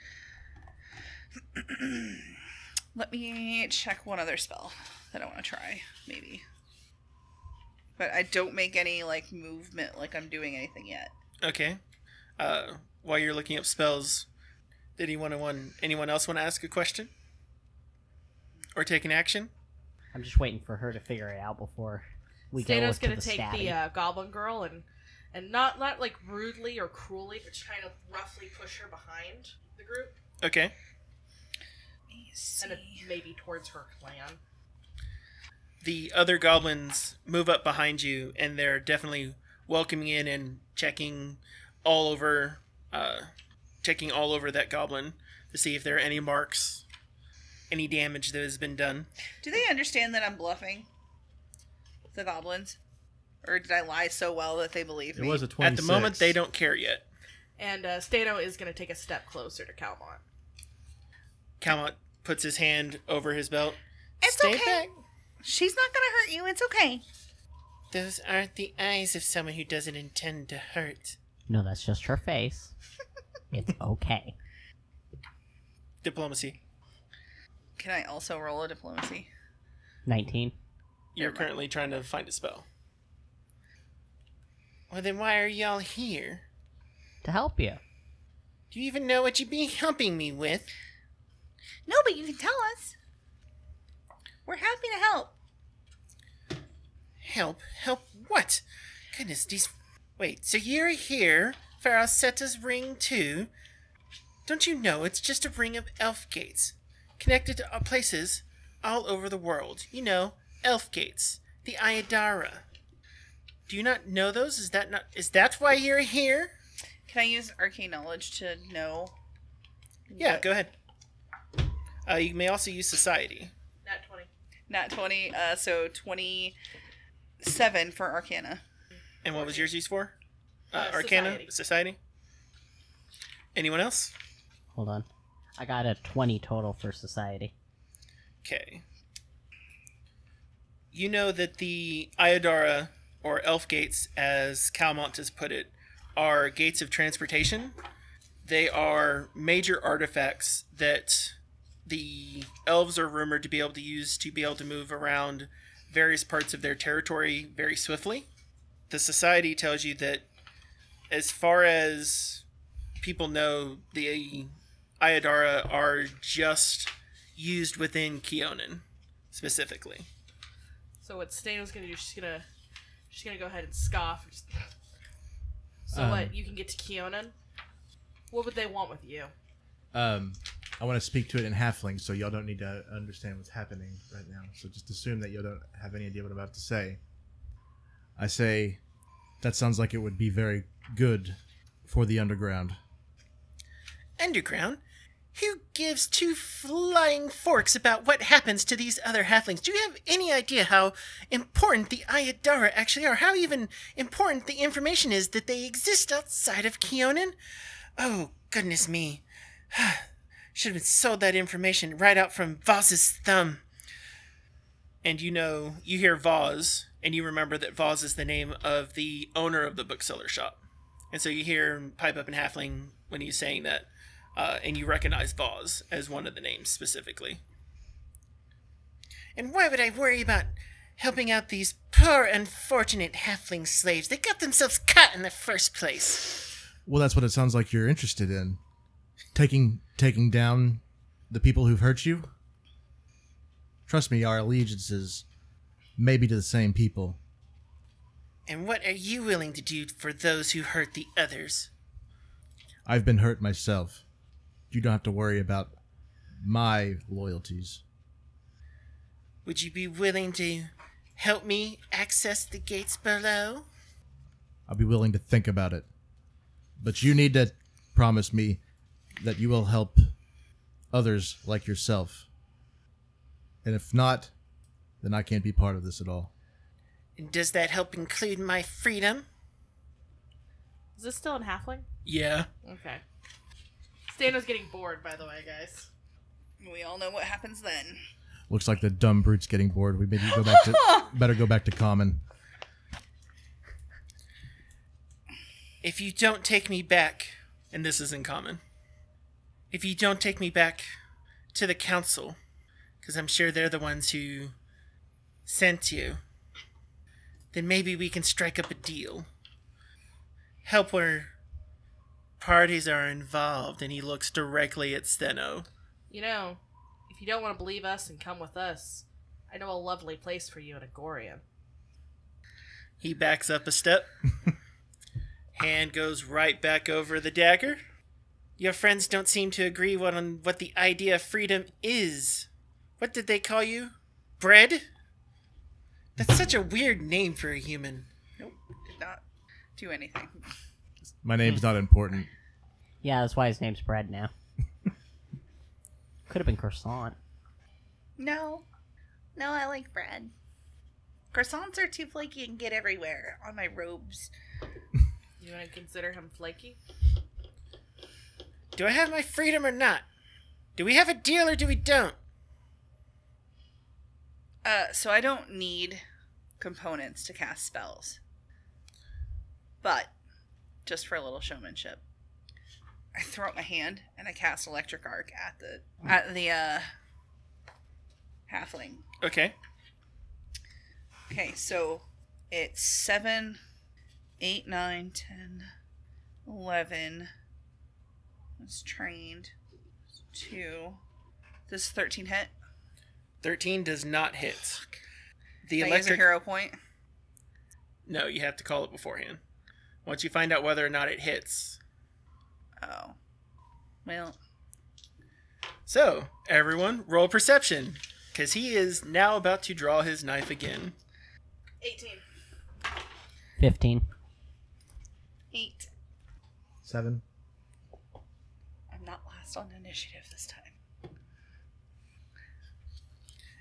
[SPEAKER 2] Let me check one other spell that I want to try, maybe. But I don't make any, movement like I'm doing anything yet.
[SPEAKER 1] Okay. While you're looking up spells, did anyone else want to ask a question? Or take an action?
[SPEAKER 4] I'm just waiting for her to figure it out before we go
[SPEAKER 3] Stato's
[SPEAKER 4] to
[SPEAKER 3] gonna
[SPEAKER 4] the
[SPEAKER 3] take
[SPEAKER 4] statty.
[SPEAKER 3] the goblin girl and not rudely or cruelly, but kind of roughly push her behind the group
[SPEAKER 1] Okay.
[SPEAKER 2] Let me see.
[SPEAKER 3] and maybe towards her clan.
[SPEAKER 1] The other goblins move up behind you, and they're definitely welcoming in and checking all over that goblin to see if there are any marks, any damage that has been done.
[SPEAKER 2] Do they understand that I'm bluffing? The goblins? Or did I lie so well that they believe
[SPEAKER 5] It
[SPEAKER 2] me?
[SPEAKER 5] was a 26.
[SPEAKER 1] At the moment, they don't care yet.
[SPEAKER 3] And Stato is going to take a step closer to Calmont.
[SPEAKER 1] Calmont puts his hand over his belt.
[SPEAKER 2] It's
[SPEAKER 1] Stay
[SPEAKER 2] okay.
[SPEAKER 1] back.
[SPEAKER 2] She's not gonna hurt you. It's okay.
[SPEAKER 1] Those aren't the eyes of someone who doesn't intend to hurt.
[SPEAKER 4] No, that's just her face. It's okay.
[SPEAKER 1] Diplomacy.
[SPEAKER 2] Can I also roll a diplomacy?
[SPEAKER 4] 19.
[SPEAKER 1] You're currently trying to find a spell. Well, then why are y'all here?
[SPEAKER 4] To help you.
[SPEAKER 1] Do you even know what you'd be helping me with?
[SPEAKER 2] No, but you can tell us. We're happy to help.
[SPEAKER 1] Help? Help what? Goodness, these... Wait, so you're here for Alceta's ring too? Don't you know it's just a ring of elf gates, connected to places all over the world. You know, elf gates, the Iadara. Do you not know those? Is that why you're here?
[SPEAKER 2] Can I use arcane knowledge to know?
[SPEAKER 1] Yeah, go ahead. You may also use society.
[SPEAKER 3] Nat 20.
[SPEAKER 2] Nat 20, so 27 for Arcana.
[SPEAKER 1] And what was yours used for? Arcana? Society? Anyone else?
[SPEAKER 4] Hold on. I got a 20 total for society.
[SPEAKER 1] Okay. You know that the Iadara, or elf gates, as Calmont has put it, are gates of transportation. They are major artifacts that the elves are rumored to be able to use to be able to move around various parts of their territory very swiftly. The society tells you that as far as people know, the Iadara are just used within Keonan, specifically.
[SPEAKER 3] So what Stain was gonna do, she's gonna go ahead and scoff. So what, you can get to Keonan? What would they want with you?
[SPEAKER 5] I want to speak to it in Halfling, so y'all don't need to understand what's happening right now. So just assume that y'all don't have any idea what I'm about to say. I say, that sounds like it would be very good for the underground.
[SPEAKER 1] Underground? Who gives two flying forks about what happens to these other halflings? Do you have any idea how important the Iadara actually are? How even important the information is that they exist outside of Keonan? Oh, goodness me. Should have sold that information right out from Voz's thumb. And you hear Voz, and you remember that Voz is the name of the owner of the bookseller shop. And so you hear him pipe up in Halfling when he's saying that. And you recognize Voz as one of the names specifically. And why would I worry about helping out these poor, unfortunate halfling slaves? They got themselves caught in the first place.
[SPEAKER 5] Well, that's what it sounds like you're interested in. Taking down the people who've hurt you? Trust me, our allegiances may be to the same people.
[SPEAKER 1] And what are you willing to do for those who hurt the others?
[SPEAKER 5] I've been hurt myself. You don't have to worry about my loyalties.
[SPEAKER 1] Would you be willing to help me access the gates below?
[SPEAKER 5] I'll be willing to think about it. But you need to promise me that you will help others like yourself. And if not, then I can't be part of this at all.
[SPEAKER 1] And does that help include my freedom?
[SPEAKER 3] Is this still in Halfling?
[SPEAKER 1] Yeah.
[SPEAKER 3] Okay. Stain was getting bored, by the way, guys.
[SPEAKER 2] We all know what happens then.
[SPEAKER 5] Looks like the dumb brute's getting bored. We better go back to common.
[SPEAKER 1] If you don't take me back, and this is in common, if you don't take me back to the council, because I'm sure they're the ones who sent you, then maybe we can strike up a deal. Help where parties are involved. And he looks directly at Steno.
[SPEAKER 3] You know, if you don't want to believe us and come with us, I know a lovely place for you in Agorian.
[SPEAKER 1] He backs up a step. Hand goes right back over the dagger. Your friends don't seem to agree on what the idea of freedom is. What did they call you? Bread? That's such a weird name for a human.
[SPEAKER 2] Nope, did not do anything.
[SPEAKER 5] My name's not important.
[SPEAKER 4] Yeah, that's why his name's Bread now. Could have been Croissant.
[SPEAKER 2] No, I like bread. Croissants are too flaky and get everywhere on my robes.
[SPEAKER 3] You want to consider him flaky?
[SPEAKER 1] Do I have my freedom or not? Do we have a deal or do we don't?
[SPEAKER 2] So I don't need components to cast spells. But, just for a little showmanship, I throw up my hand and I cast Electric Arc at the halfling.
[SPEAKER 1] Okay.
[SPEAKER 2] Okay, so it's 7, 8, 9, 10, 11. It's trained. 2. Does 13 hit?
[SPEAKER 1] 13 does not hit. The
[SPEAKER 2] Can I use a hero point?
[SPEAKER 1] No, you have to call it beforehand. Once you find out whether or not it hits.
[SPEAKER 2] Oh. Well.
[SPEAKER 1] So, everyone, roll perception. Because he is now about to draw his knife again.
[SPEAKER 3] 18.
[SPEAKER 4] 15.
[SPEAKER 2] 8.
[SPEAKER 5] 7.
[SPEAKER 2] I'm not last on initiative this time.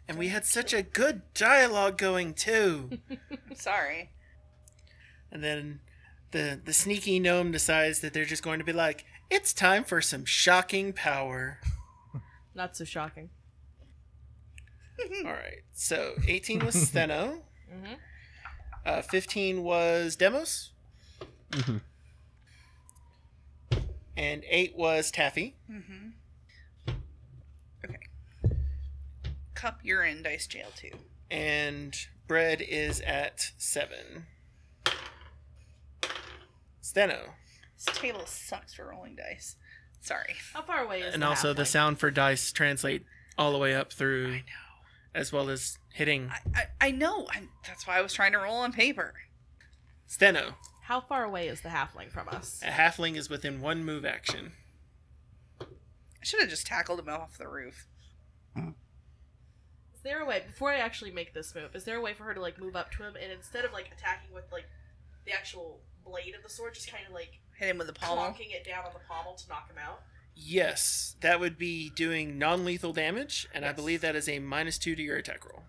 [SPEAKER 1] And we had such a good dialogue going, too.
[SPEAKER 2] Sorry.
[SPEAKER 1] And then the sneaky gnome decides that they're just going to be like, it's time for some shocking power.
[SPEAKER 3] Not so shocking.
[SPEAKER 1] All right. So 18 was Steno.
[SPEAKER 3] Mm-hmm.
[SPEAKER 1] 15 was Demos.
[SPEAKER 4] Mm-hmm.
[SPEAKER 1] And 8 was Taffy.
[SPEAKER 2] Mm-hmm. Okay. Cup, you're in dice jail too.
[SPEAKER 1] And Bread is at 7. Steno.
[SPEAKER 2] This table sucks for rolling dice. Sorry.
[SPEAKER 3] How far away is
[SPEAKER 1] And
[SPEAKER 3] the
[SPEAKER 1] also the
[SPEAKER 3] halfling?
[SPEAKER 1] sound for dice translate all the way up through,
[SPEAKER 2] I know.
[SPEAKER 1] as well as hitting
[SPEAKER 2] I know. That's why I was trying to roll on paper.
[SPEAKER 1] Steno.
[SPEAKER 3] How far away is the halfling from us?
[SPEAKER 1] A halfling is within 1 move action.
[SPEAKER 2] I should have just tackled him off the roof.
[SPEAKER 3] Is there a way, before I actually make this move, is there a way for her to, like, move up to him and instead of, like, attacking with, like, the actual blade of the sword, just kind of, like,
[SPEAKER 2] Hit him with the pommel.
[SPEAKER 3] plonking it down on the pommel to knock him out?
[SPEAKER 1] Yes, that would be doing non-lethal damage, and I
[SPEAKER 3] Yes.
[SPEAKER 1] believe that is a -2 to your attack roll.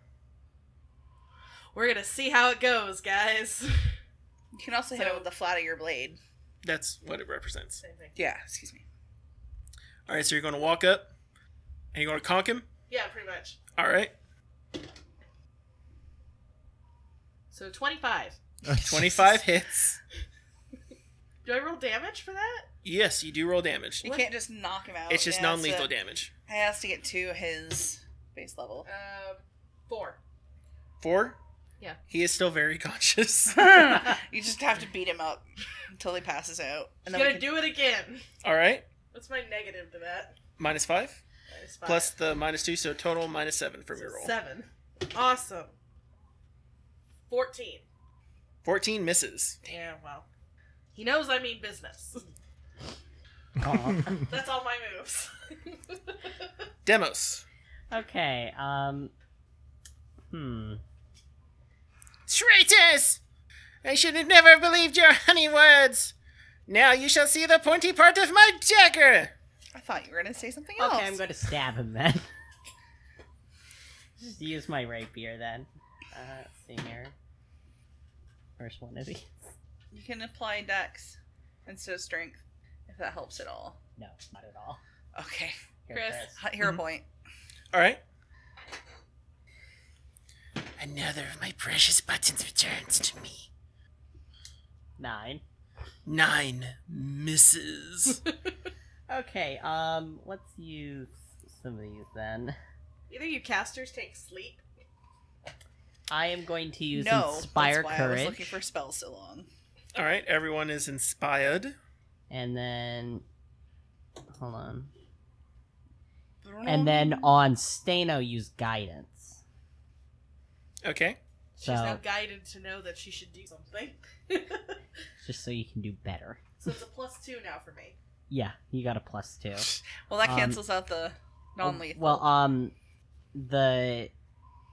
[SPEAKER 3] We're gonna see how it goes, guys.
[SPEAKER 2] You can also hit him with the flat of your blade.
[SPEAKER 1] That's what it represents.
[SPEAKER 3] Same thing.
[SPEAKER 2] Yeah, excuse me.
[SPEAKER 1] All right, so you're going to walk up, and you're going to conk him?
[SPEAKER 3] Yeah, pretty much.
[SPEAKER 1] All right.
[SPEAKER 3] So 25.
[SPEAKER 1] 25 hits.
[SPEAKER 3] Do I roll damage for that?
[SPEAKER 1] Yes, you do roll damage.
[SPEAKER 2] You can't just knock him out.
[SPEAKER 1] It's just
[SPEAKER 2] It has
[SPEAKER 1] non-lethal
[SPEAKER 2] to-
[SPEAKER 1] damage.
[SPEAKER 2] It has to get to his base level.
[SPEAKER 3] 4.
[SPEAKER 1] 4?
[SPEAKER 3] Yeah.
[SPEAKER 1] He is still very conscious.
[SPEAKER 2] You just have to beat him up until he passes out.
[SPEAKER 3] I'm
[SPEAKER 2] And then
[SPEAKER 3] gonna do it again.
[SPEAKER 1] All right.
[SPEAKER 3] What's my negative to that?
[SPEAKER 1] -5?
[SPEAKER 3] -5.
[SPEAKER 1] Plus the -2, so total -7 from your roll.
[SPEAKER 3] 7. Awesome. 14.
[SPEAKER 1] 14 misses.
[SPEAKER 3] Yeah, well. He knows I mean business. That's all my moves.
[SPEAKER 1] Demos.
[SPEAKER 4] Okay,
[SPEAKER 1] Traitors! I should have never believed your honey words. Now you shall see the pointy part of my dagger.
[SPEAKER 2] I thought you were going to say something else.
[SPEAKER 4] Okay, I'm going to stab him then. Just use my rapier then. Let's see here. First one of these.
[SPEAKER 2] You can apply dex instead of strength, if that helps at all.
[SPEAKER 4] No, not at all.
[SPEAKER 2] Okay.
[SPEAKER 4] Here,
[SPEAKER 3] Chris.
[SPEAKER 2] Hero point.
[SPEAKER 1] All right. Another of my precious buttons returns to me.
[SPEAKER 4] 9.
[SPEAKER 1] 9 misses.
[SPEAKER 4] Okay, let's use some of these then.
[SPEAKER 3] Either you casters take sleep.
[SPEAKER 4] I am going to use
[SPEAKER 2] No,
[SPEAKER 4] Inspire
[SPEAKER 2] that's why
[SPEAKER 4] Courage.
[SPEAKER 2] I was looking for spells so long.
[SPEAKER 1] All right, everyone is inspired.
[SPEAKER 4] And then... Hold on. And then on Steno, use Guidance.
[SPEAKER 1] Okay.
[SPEAKER 3] She's now
[SPEAKER 4] So,
[SPEAKER 3] guided to know that she should do something.
[SPEAKER 4] just so you can do better.
[SPEAKER 3] So it's a +2 now for me.
[SPEAKER 4] Yeah, you got a +2.
[SPEAKER 2] Well, that cancels out the non-lethal.
[SPEAKER 4] Well, the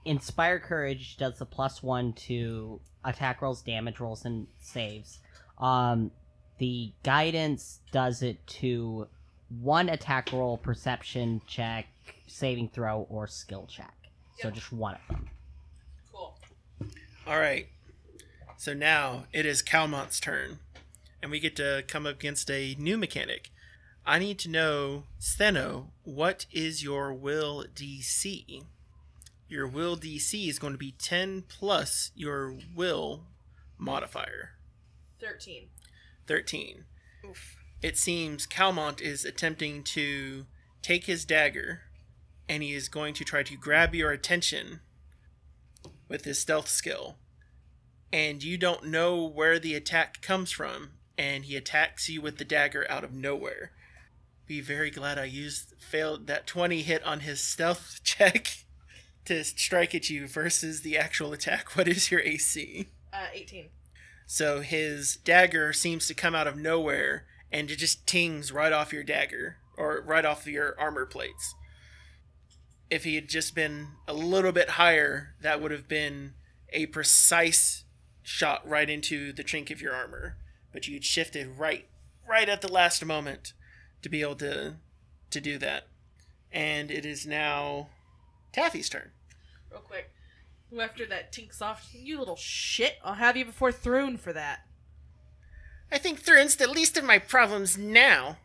[SPEAKER 4] Inspire Courage does the +1 to attack rolls, damage rolls, and saves. The Guidance does it to 1 attack roll, perception check, saving throw, or skill check. So
[SPEAKER 3] Yep.
[SPEAKER 4] just one of them.
[SPEAKER 3] Cool.
[SPEAKER 1] All right. So now it is Calmont's turn, and we get to come up against a new mechanic. I need to know, Steno, what is your will DC? Your will DC is going to be 10 plus your will modifier.
[SPEAKER 3] 13.
[SPEAKER 1] 13.
[SPEAKER 2] Oof.
[SPEAKER 1] It seems Calmont is attempting to take his dagger, and he is going to try to grab your attention with his stealth skill. And you don't know where the attack comes from, and he attacks you with the dagger out of nowhere. Be very glad I failed that 20 hit on his stealth check to strike at you versus the actual attack. What is your AC?
[SPEAKER 3] 18.
[SPEAKER 1] So his dagger seems to come out of nowhere, and it just tings right off your dagger, or right off your armor plates. If he had just been a little bit higher, that would have been a precise shot right into the chink of your armor. But you'd shifted right at the last moment to be able to do that. And it is now Taffy's turn.
[SPEAKER 3] Real quick. After that tinks off, you little shit. I'll have you before Thrune for that.
[SPEAKER 1] I think Thrune's the least of my problems now.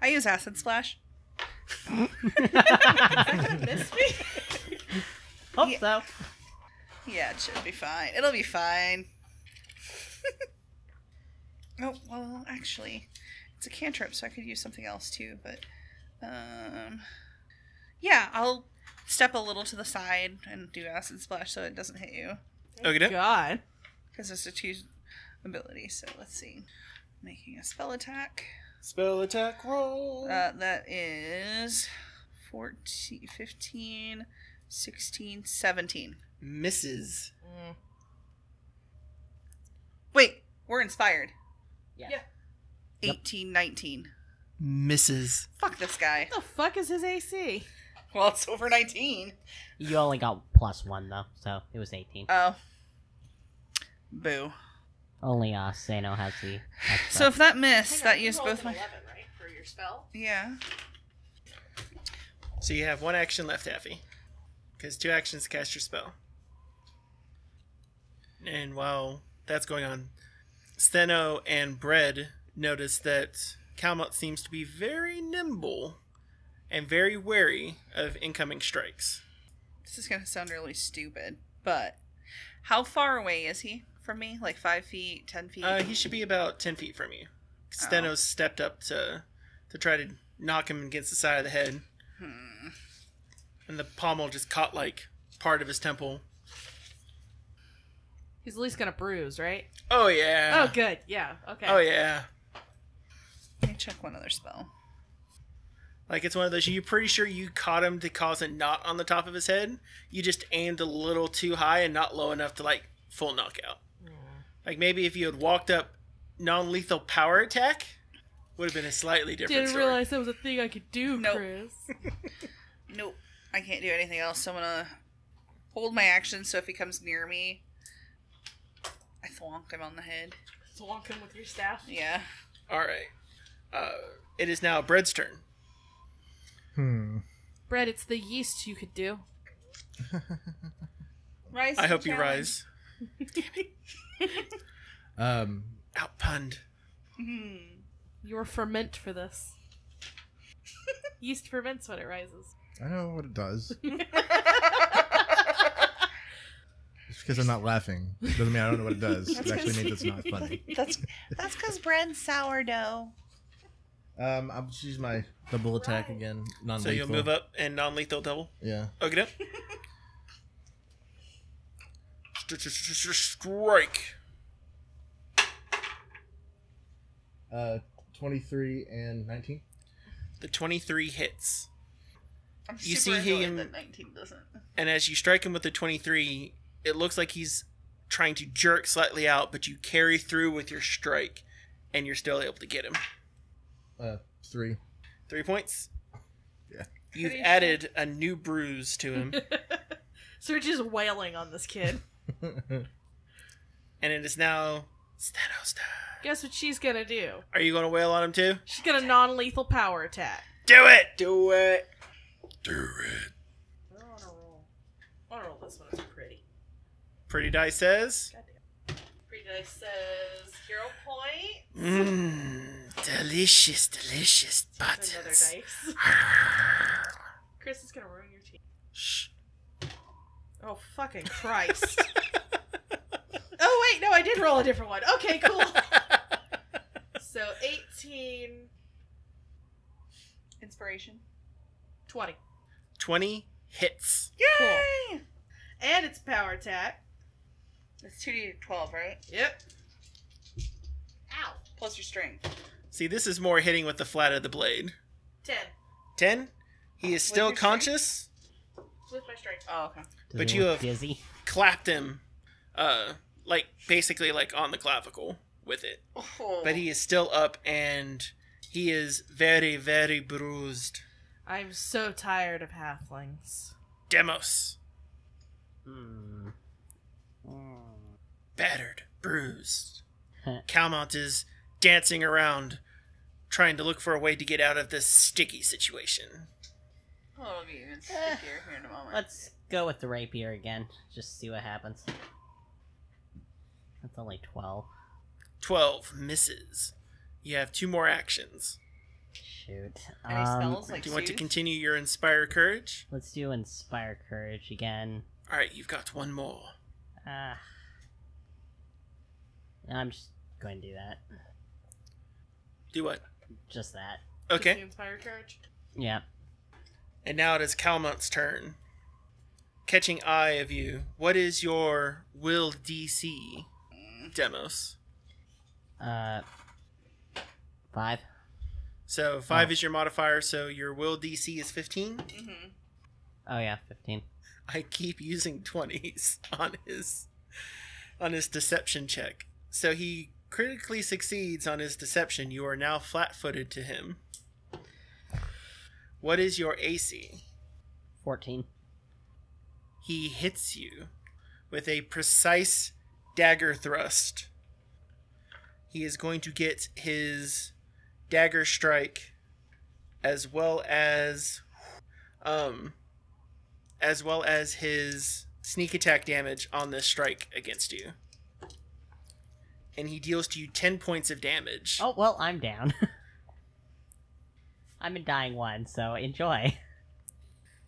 [SPEAKER 2] I use Acid Splash.
[SPEAKER 3] Is that gonna miss me?
[SPEAKER 4] Hope
[SPEAKER 2] Yeah.
[SPEAKER 4] so.
[SPEAKER 2] Yeah, it should be fine. It'll be fine. Oh, well, actually, it's a cantrip, so I could use something else too, but, yeah, I'll step a little to the side and do Acid Splash so it doesn't hit you,
[SPEAKER 1] Okay.
[SPEAKER 3] God.
[SPEAKER 2] because it's a 2 ability, so let's see. Making a spell attack.
[SPEAKER 1] Spell attack roll.
[SPEAKER 2] That is 14, 15, 16, 17.
[SPEAKER 1] Misses.
[SPEAKER 2] Wait, we're inspired.
[SPEAKER 3] Yeah.
[SPEAKER 2] 18, 19.
[SPEAKER 1] Misses.
[SPEAKER 2] Fuck this guy.
[SPEAKER 3] What the fuck is his AC?
[SPEAKER 2] Well, it's over 19.
[SPEAKER 4] You only got +1 though, so it was 18.
[SPEAKER 2] Oh. Boo.
[SPEAKER 4] Only Sano has the extra.
[SPEAKER 2] So if that missed,
[SPEAKER 3] Hang on,
[SPEAKER 2] that
[SPEAKER 3] you
[SPEAKER 2] used
[SPEAKER 3] rolled
[SPEAKER 2] both
[SPEAKER 3] an
[SPEAKER 2] my...
[SPEAKER 3] 11, right? For your spell?
[SPEAKER 2] Yeah.
[SPEAKER 1] So you have one action left, Taffy. Because 2 actions to cast your spell. And while that's going on, Steno and Bread notice that Calmont seems to be very nimble and very wary of incoming strikes.
[SPEAKER 2] This is going to sound really stupid, but how far away is he from me? Like 5 feet, 10 feet?
[SPEAKER 1] He should be about 10 feet from you. Steno's stepped up to try to knock him against the side of the head. And the pommel just caught, like, part of his temple.
[SPEAKER 3] He's at least gonna bruise, right?
[SPEAKER 1] Oh, yeah.
[SPEAKER 3] Oh, good. Yeah. Okay.
[SPEAKER 1] Oh, yeah.
[SPEAKER 2] Let me check one other spell.
[SPEAKER 1] Like, it's one of those, you're pretty sure you caught him to cause a knot on the top of his head. You just aimed a little too high and not low enough to, like, full knockout. Like, maybe if you had walked up non-lethal power attack, would have been a slightly different
[SPEAKER 3] Didn't
[SPEAKER 1] story.
[SPEAKER 3] realize that was a thing I could do,
[SPEAKER 2] Nope.
[SPEAKER 3] Chris.
[SPEAKER 2] Nope. I can't do anything else, so I'm going to hold my action so if he comes near me, I thwonk him on the head.
[SPEAKER 3] Swonk him with your staff.
[SPEAKER 2] Yeah.
[SPEAKER 1] Alright. It is now Bread's turn.
[SPEAKER 3] Brett, it's the yeast you could do.
[SPEAKER 2] Rise
[SPEAKER 1] I
[SPEAKER 2] to
[SPEAKER 1] hope
[SPEAKER 2] the
[SPEAKER 1] you
[SPEAKER 2] challenge.
[SPEAKER 1] rise. Outpunned.
[SPEAKER 3] You're ferment for this. Yeast ferments when it rises.
[SPEAKER 5] I know what it does. Just because I'm not laughing doesn't mean I don't know what it does. It actually means it's not funny.
[SPEAKER 2] That's because bread's sourdough.
[SPEAKER 5] I'll just use my double attack again. Non-lethal.
[SPEAKER 1] So you'll move up and non-lethal double?
[SPEAKER 5] Yeah.
[SPEAKER 1] Okay. Strike.
[SPEAKER 5] 23 and 19.
[SPEAKER 1] The 23 hits.
[SPEAKER 2] I'm
[SPEAKER 1] You
[SPEAKER 2] super
[SPEAKER 1] see
[SPEAKER 2] annoyed
[SPEAKER 1] him-
[SPEAKER 2] that 19 doesn't.
[SPEAKER 1] And as you strike him with the 23, it looks like he's trying to jerk slightly out, but you carry through with your strike, and you're still able to get him.
[SPEAKER 5] 3.
[SPEAKER 1] 3 points.
[SPEAKER 5] Yeah.
[SPEAKER 1] You've
[SPEAKER 2] Pretty
[SPEAKER 1] added a new bruise to him,
[SPEAKER 3] So we're just wailing on this kid.
[SPEAKER 1] and it is now Steno's turn.
[SPEAKER 3] Guess what she's gonna do?
[SPEAKER 1] Are you going to wail on him too?
[SPEAKER 3] She's gonna non-lethal power attack.
[SPEAKER 1] Do it! Do it! Do it.
[SPEAKER 3] I don't wanna roll. I wanna roll this one. It's pretty.
[SPEAKER 1] Pretty Dice says...
[SPEAKER 3] Goddamn. Pretty Dice says 0 point.
[SPEAKER 1] Delicious, delicious
[SPEAKER 3] Another
[SPEAKER 1] buttons.
[SPEAKER 3] dice. Chris is gonna ruin your team.
[SPEAKER 1] Shh.
[SPEAKER 3] Oh, fucking Christ. Oh, wait, no, I did roll a different one. Okay, cool. So, 18...
[SPEAKER 2] Inspiration.
[SPEAKER 3] 20.
[SPEAKER 1] 20 hits.
[SPEAKER 2] Yay!
[SPEAKER 3] And it's power attack.
[SPEAKER 2] It's 2d12, right?
[SPEAKER 3] Yep. Ow.
[SPEAKER 2] Plus your strength.
[SPEAKER 1] See, this is more hitting with the flat of the blade.
[SPEAKER 3] 10.
[SPEAKER 1] 10. He is still
[SPEAKER 2] your strength?
[SPEAKER 1] conscious.
[SPEAKER 3] With my strength.
[SPEAKER 2] Oh, okay.
[SPEAKER 4] Does
[SPEAKER 1] But
[SPEAKER 4] he
[SPEAKER 1] you
[SPEAKER 4] look
[SPEAKER 1] have-
[SPEAKER 4] dizzy.
[SPEAKER 1] Clapped him, like basically like on the clavicle with it.
[SPEAKER 2] Oh.
[SPEAKER 1] But he is still up and he is very, very bruised.
[SPEAKER 3] I'm so tired of halflings.
[SPEAKER 1] Demos.
[SPEAKER 4] Hmm.
[SPEAKER 1] Battered, bruised. Calmont is dancing around, trying to look for a way to get out of this sticky situation.
[SPEAKER 2] Oh, it'll get even stickier here in a moment.
[SPEAKER 4] Let's go with the rapier again. Just see what happens. That's only 12.
[SPEAKER 1] 12 misses. You have 2 more actions.
[SPEAKER 4] Shoot.
[SPEAKER 2] Any spells like
[SPEAKER 1] Do you want to
[SPEAKER 2] soothe?
[SPEAKER 1] continue your Inspire Courage?
[SPEAKER 4] Let's do Inspire Courage again.
[SPEAKER 1] Alright, you've got 1 more.
[SPEAKER 4] I'm just going to do that.
[SPEAKER 1] Do what?
[SPEAKER 4] Just that.
[SPEAKER 1] Okay.
[SPEAKER 3] Just the Inspired Courage.
[SPEAKER 4] Yeah.
[SPEAKER 1] And now it is Calmont's turn. Catching eye of you, what is your will DC, Demos?
[SPEAKER 4] 5.
[SPEAKER 1] So 5 is your modifier, so your will DC is 15.
[SPEAKER 2] Mm-hmm.
[SPEAKER 4] Oh yeah, 15.
[SPEAKER 1] I keep using 20s on his deception check. So he critically succeeds on his deception. You are now flat-footed to him. What is your AC?
[SPEAKER 4] 14.
[SPEAKER 1] He hits you with a precise dagger thrust. He is going to get his dagger strike as well as his sneak attack damage on this strike against you. And he deals to you 10 points of damage.
[SPEAKER 4] Oh, well, I'm down. I'm in dying 1, so enjoy.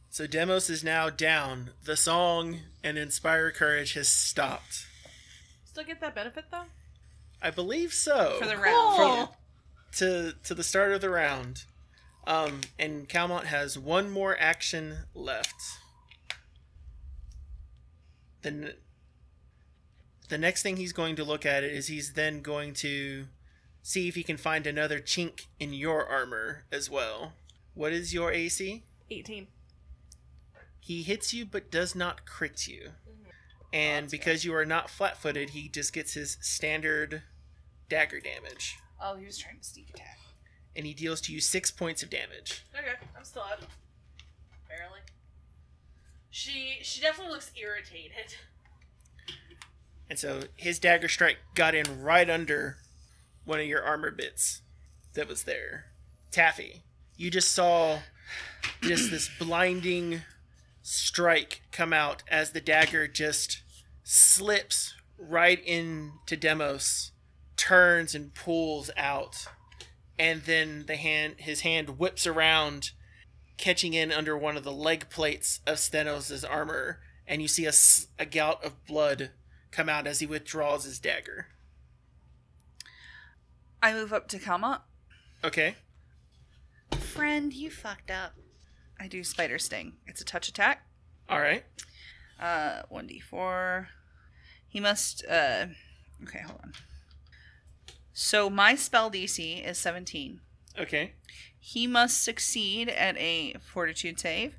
[SPEAKER 1] So Demos is now down. The song and Inspire Courage has stopped.
[SPEAKER 3] Still get that benefit, though?
[SPEAKER 1] I believe so.
[SPEAKER 2] For the round.
[SPEAKER 3] Cool.
[SPEAKER 1] To the start of the round. And Calmont has 1 more action left. Then the next thing he's going to look at is he's then going to see if he can find another chink in your armor as well. What is your AC?
[SPEAKER 3] 18.
[SPEAKER 1] He hits you but does not crit you. And because you are not flat-footed, he just gets his standard dagger damage.
[SPEAKER 2] Oh, he was trying to sneak attack.
[SPEAKER 1] And he deals to you 6 points of damage.
[SPEAKER 3] Okay, I'm still up.
[SPEAKER 2] Barely.
[SPEAKER 3] She definitely looks irritated.
[SPEAKER 1] And so his dagger strike got in right under one of your armor bits that was there. Taffy, you just saw just this blinding strike come out as the dagger just slips right into Demos, turns and pulls out, and then his hand whips around, catching in under one of the leg plates of Stenos' armor, and you see a gout of blood come out as he withdraws his dagger.
[SPEAKER 2] I move up to Calmont.
[SPEAKER 1] Okay.
[SPEAKER 2] Friend, you fucked up. I do Spider Sting. It's a touch attack.
[SPEAKER 1] All right.
[SPEAKER 2] 1d4. He must, okay, hold on. So my spell DC is 17.
[SPEAKER 1] Okay.
[SPEAKER 2] He must succeed at a fortitude save.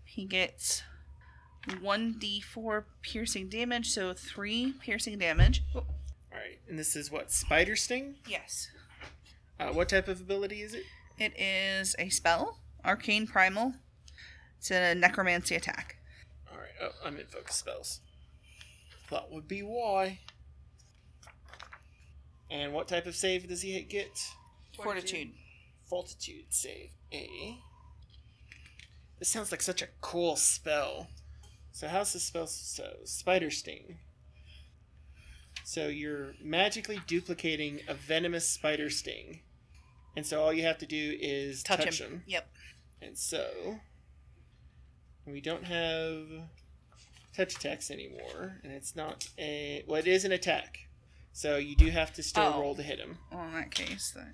[SPEAKER 2] He gets 1d4 piercing damage, so 3 piercing damage. Oh,
[SPEAKER 1] All right. And this is what? Spider Sting?
[SPEAKER 2] yes.
[SPEAKER 1] What type of ability is it?
[SPEAKER 2] It is a spell, Arcane Primal. It's a necromancy attack.
[SPEAKER 1] All right. Oh, I'm in focus spells. That would be why. And what type of save does he get?
[SPEAKER 2] Fortitude.
[SPEAKER 1] Fortitude save. This sounds like such a cool spell. So how's the spell? So Spider Sting. So you're magically duplicating a venomous spider sting. And so all you have to do is touch him.
[SPEAKER 2] Yep.
[SPEAKER 1] And so we don't have touch attacks anymore. And it's not a... Well, it is an attack. So you do have to still roll to hit him.
[SPEAKER 2] Well, in that case, then...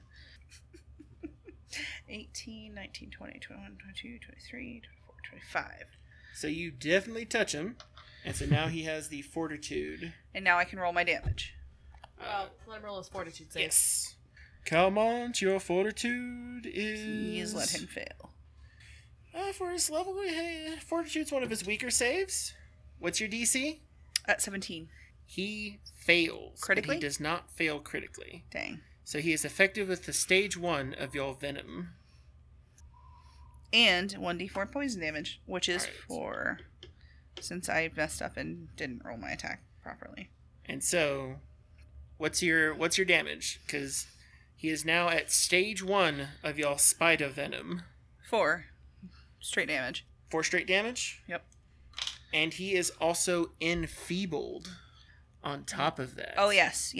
[SPEAKER 2] 18, 19, 20, 21, 22, 23, 24, 25.
[SPEAKER 1] So you definitely touch him. And so now he has the fortitude.
[SPEAKER 2] And now I can roll my damage.
[SPEAKER 3] Well, let him roll his fortitude save.
[SPEAKER 1] Yes. Come on, your fortitude is...
[SPEAKER 2] Please let him fail.
[SPEAKER 1] For his level, fortitude's one of his weaker saves. What's your DC?
[SPEAKER 2] At 17.
[SPEAKER 1] He fails.
[SPEAKER 2] Critically?
[SPEAKER 1] But he does not fail critically.
[SPEAKER 2] Dang.
[SPEAKER 1] So he is effective with the stage 1 of your venom.
[SPEAKER 2] And 1d4 poison damage, which is
[SPEAKER 1] Alright.
[SPEAKER 2] 4. Since I messed up and didn't roll my attack properly.
[SPEAKER 1] And so, what's your damage? Because he is now at stage 1 of your spider venom.
[SPEAKER 2] 4. Straight damage.
[SPEAKER 1] 4 straight damage?
[SPEAKER 2] Yep.
[SPEAKER 1] And he is also enfeebled on top of that.
[SPEAKER 2] Oh, yes.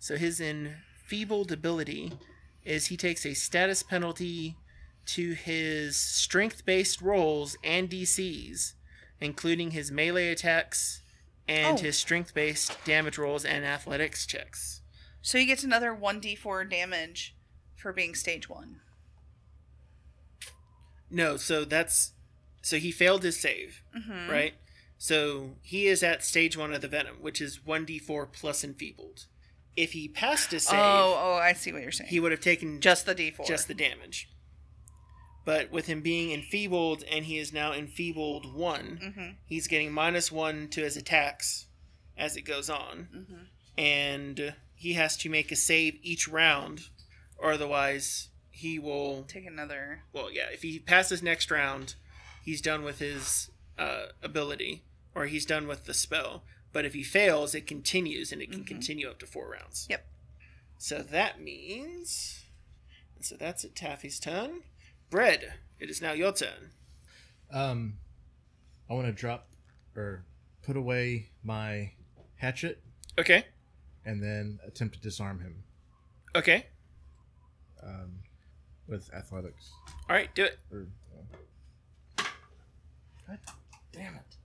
[SPEAKER 1] So his enfeebled ability is he takes a status penalty to his strength-based rolls and DCs, including his melee attacks and his strength-based damage rolls and athletics checks.
[SPEAKER 2] So he gets another 1d4 damage for being stage 1.
[SPEAKER 1] No, so he failed his save, right? So he is at stage 1 of the venom, which is 1d4 plus enfeebled. If he passed his save,
[SPEAKER 2] I see what you're saying.
[SPEAKER 1] he would have taken
[SPEAKER 2] just the d4.
[SPEAKER 1] just the damage. But with him being enfeebled, and he is now enfeebled 1, he's getting -1 to his attacks as it goes on. And he has to make a save each round, or otherwise he will...
[SPEAKER 2] Take another...
[SPEAKER 1] Well, yeah, if he passes next round, he's done with his ability, or he's done with the spell. But if he fails, it continues, and it can continue up to 4 rounds.
[SPEAKER 2] Yep.
[SPEAKER 1] So that means... So that's it, Taffy's turn. Bread, it is now your turn.
[SPEAKER 5] I want to drop or put away my hatchet
[SPEAKER 1] Okay.
[SPEAKER 5] and then attempt to disarm him
[SPEAKER 1] Okay.
[SPEAKER 5] with athletics.
[SPEAKER 1] All right, do it.
[SPEAKER 5] Or, God damn it.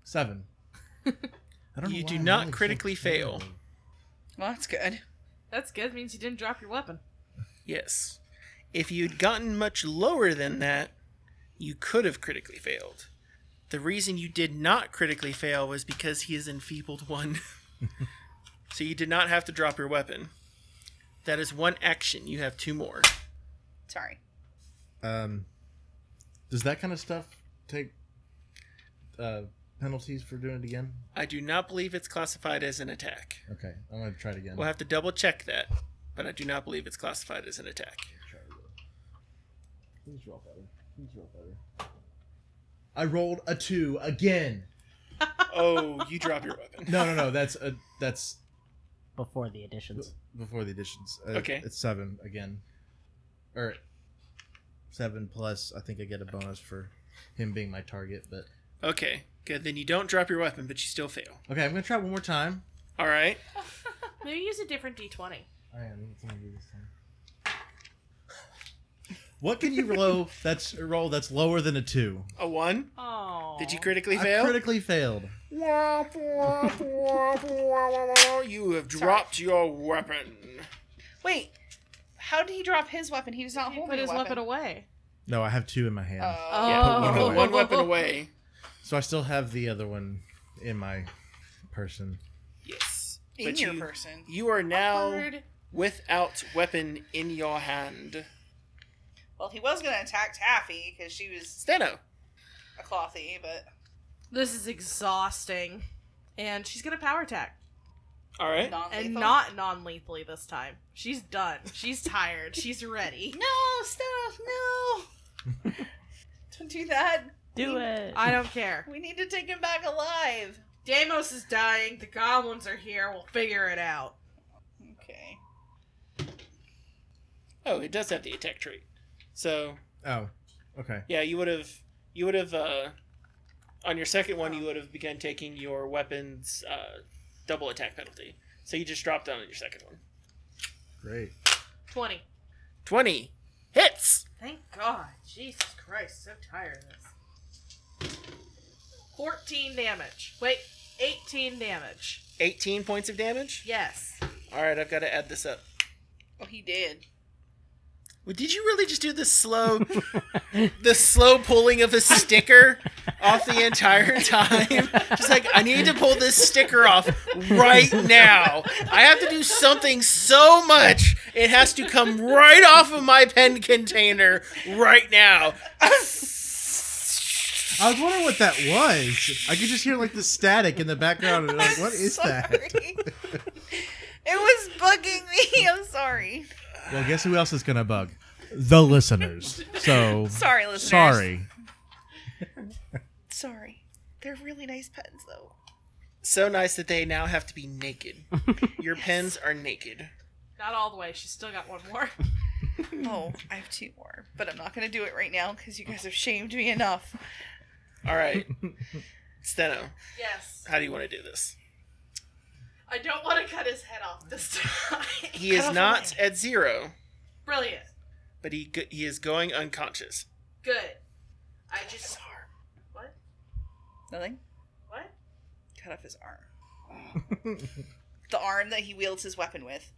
[SPEAKER 5] 7. I don't know
[SPEAKER 1] You
[SPEAKER 5] why
[SPEAKER 1] do
[SPEAKER 5] I'm
[SPEAKER 1] not
[SPEAKER 5] rolling so
[SPEAKER 1] critically fail.
[SPEAKER 5] terrible.
[SPEAKER 2] Well, that's good.
[SPEAKER 3] That's good. Means you didn't drop your weapon.
[SPEAKER 1] Yes. If you'd gotten much lower than that, you could have critically failed. The reason you did not critically fail was because he is enfeebled 1. So you did not have to drop your weapon. That is 1 action. You have 2 more.
[SPEAKER 2] Sorry.
[SPEAKER 5] Does that kind of stuff take penalties for doing it again?
[SPEAKER 1] I do not believe it's classified as an attack.
[SPEAKER 5] Okay, I'm going to try it again.
[SPEAKER 1] We'll have to double check that, but I do not believe it's classified as an attack.
[SPEAKER 5] Try it again. Please roll better. Please roll better. I rolled a 2 again.
[SPEAKER 1] Oh, you drop your weapon.
[SPEAKER 5] No. That's
[SPEAKER 4] Before the additions.
[SPEAKER 5] before the additions.
[SPEAKER 1] Okay.
[SPEAKER 5] It's 7 again. Or 7 plus. I think I get a bonus for him being my target. But
[SPEAKER 1] Okay, good. Then you don't drop your weapon, but you still fail.
[SPEAKER 5] okay, I'm gonna try one more time.
[SPEAKER 1] All right.
[SPEAKER 3] Maybe use a different D20.
[SPEAKER 5] I am. What can I do this time? What can you roll that's lower than a 2?
[SPEAKER 1] A 1?
[SPEAKER 3] Oh.
[SPEAKER 1] Did you critically
[SPEAKER 5] I
[SPEAKER 1] fail?
[SPEAKER 5] critically failed.
[SPEAKER 1] You have dropped your weapon.
[SPEAKER 2] Wait. How did he drop his weapon? He was not
[SPEAKER 3] He
[SPEAKER 2] holding
[SPEAKER 3] put his
[SPEAKER 2] a
[SPEAKER 3] weapon away.
[SPEAKER 5] No, I have 2 in my hand.
[SPEAKER 1] Yeah, you put 1 weapon away.
[SPEAKER 5] So I still have the other one in my person.
[SPEAKER 1] Yes.
[SPEAKER 2] In
[SPEAKER 1] But
[SPEAKER 2] your
[SPEAKER 1] you,
[SPEAKER 2] person.
[SPEAKER 1] You are now
[SPEAKER 3] Awkward.
[SPEAKER 1] without weapon in your hand.
[SPEAKER 2] Well, he was going to attack Taffy because she was
[SPEAKER 1] Steno.
[SPEAKER 2] a clothy, but...
[SPEAKER 3] This is exhausting. And she's gonna power attack.
[SPEAKER 1] All right.
[SPEAKER 2] non-lethal.
[SPEAKER 3] And not non-lethally this time. She's done. She's tired. She's ready.
[SPEAKER 2] No, stop, no! Don't do that.
[SPEAKER 4] Do it.
[SPEAKER 3] I don't care.
[SPEAKER 2] We need to take him back alive.
[SPEAKER 3] Deimos is dying. The goblins are here. We'll figure it out.
[SPEAKER 2] Okay.
[SPEAKER 1] Oh, it does have the attack trait. So
[SPEAKER 5] Oh, okay.
[SPEAKER 1] yeah, you would have. On your second one, you would have begun taking your weapon's double attack penalty. So you just dropped down on your second one.
[SPEAKER 5] Great.
[SPEAKER 3] 20.
[SPEAKER 1] 20 hits.
[SPEAKER 3] Thank God. Jesus Christ, so tired of this. 14 damage. Wait, 18 damage.
[SPEAKER 1] 18 points of damage.
[SPEAKER 3] Yes.
[SPEAKER 1] All right, I've got to add this up.
[SPEAKER 2] Oh, he did.
[SPEAKER 1] Well, did you really just do the slow pulling of a sticker off the entire time? Just like, I need to pull this sticker off right now. I have to do something so much. It has to come right off of my pen container right now.
[SPEAKER 5] I was wondering what that was. I could just hear like the static in the background, and like, what is that?
[SPEAKER 2] It was bugging me. I'm sorry.
[SPEAKER 5] Well, guess who else is gonna bug? The listeners. So
[SPEAKER 2] Sorry, listeners.
[SPEAKER 5] sorry.
[SPEAKER 2] Sorry. They're really nice pens, though.
[SPEAKER 1] So nice that they now have to be naked. Your pens are naked.
[SPEAKER 3] Not all the way. She's still got one more.
[SPEAKER 2] Oh, I have 2 more, but I'm not going to do it right now because you guys have shamed me enough.
[SPEAKER 1] All right. Steno,
[SPEAKER 3] Yes.
[SPEAKER 1] how do you want to do this?
[SPEAKER 3] I don't want to cut his head off this time.
[SPEAKER 1] He is not at 0,
[SPEAKER 3] Brilliant.
[SPEAKER 1] but he is going unconscious.
[SPEAKER 3] Good. I just... What?
[SPEAKER 2] Nothing?
[SPEAKER 3] What?
[SPEAKER 2] Cut off his arm. The arm that he wields his weapon with.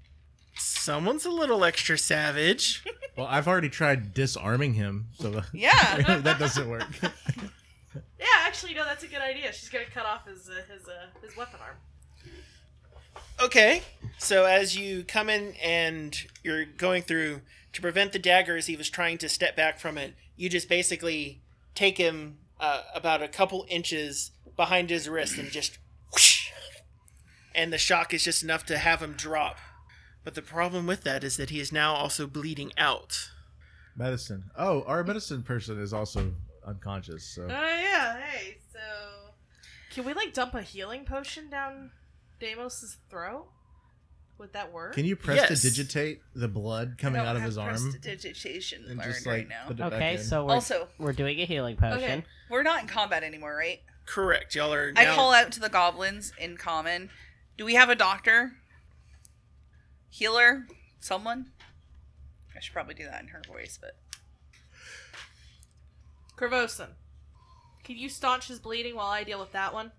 [SPEAKER 1] Someone's a little extra savage.
[SPEAKER 5] Well, I've already tried disarming him, so
[SPEAKER 2] Yeah.
[SPEAKER 5] that doesn't work.
[SPEAKER 3] Yeah, actually, no, that's a good idea. She's going to cut off his weapon arm.
[SPEAKER 1] Okay, so as you come in and you're going through, to prevent the dagger as he was trying to step back from it, you just basically take him about a couple inches behind his wrist and just whoosh, and the shock is just enough to have him drop. But the problem with that is that he is now also bleeding out.
[SPEAKER 5] Medicine. Oh, our medicine person is also unconscious, so...
[SPEAKER 3] Oh, yeah, hey, so... Can we, like, dump a healing potion down Deimos' throat? Would that work?
[SPEAKER 5] Can you prestidigitate the blood coming out of his arm?
[SPEAKER 2] Prestidigitation
[SPEAKER 5] And
[SPEAKER 2] learned
[SPEAKER 5] just, like,
[SPEAKER 2] right now.
[SPEAKER 5] put it back
[SPEAKER 4] Okay,
[SPEAKER 5] in?
[SPEAKER 4] so we're doing a healing potion.
[SPEAKER 3] Okay.
[SPEAKER 2] We're not in combat anymore, right?
[SPEAKER 1] Correct. Y'all are
[SPEAKER 2] I
[SPEAKER 1] now...
[SPEAKER 2] call out to the goblins in common. Do we have a doctor? Healer? Someone? I should probably do that in her voice, but...
[SPEAKER 3] Corvosan, can you staunch his bleeding while I deal with that one?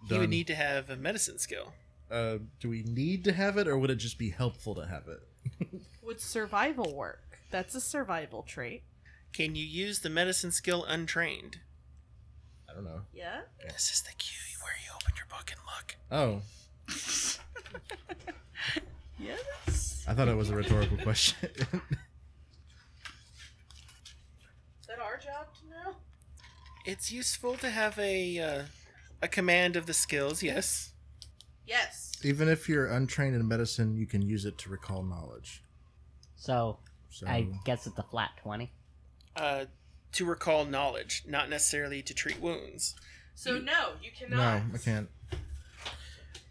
[SPEAKER 1] He would
[SPEAKER 5] Done.
[SPEAKER 1] need to have a medicine skill.
[SPEAKER 5] Do we need to have it, or would it just be helpful to have it?
[SPEAKER 3] Would survival work? That's a survival trait.
[SPEAKER 1] Can you use the medicine skill untrained?
[SPEAKER 5] I don't know.
[SPEAKER 3] Yeah?
[SPEAKER 1] This is the cue where you open your book and look.
[SPEAKER 5] Oh,
[SPEAKER 2] Yes?
[SPEAKER 5] I thought it was a rhetorical question.
[SPEAKER 3] Is that our job to know?
[SPEAKER 1] It's useful to have a command of the skills, yes.
[SPEAKER 3] Yes.
[SPEAKER 5] Even if you're untrained in medicine, you can use it to recall knowledge.
[SPEAKER 4] So,
[SPEAKER 5] So
[SPEAKER 4] I guess it's a flat 20.
[SPEAKER 1] To recall knowledge, not necessarily to treat wounds.
[SPEAKER 3] So no, you
[SPEAKER 5] no,
[SPEAKER 3] cannot.
[SPEAKER 5] I can't.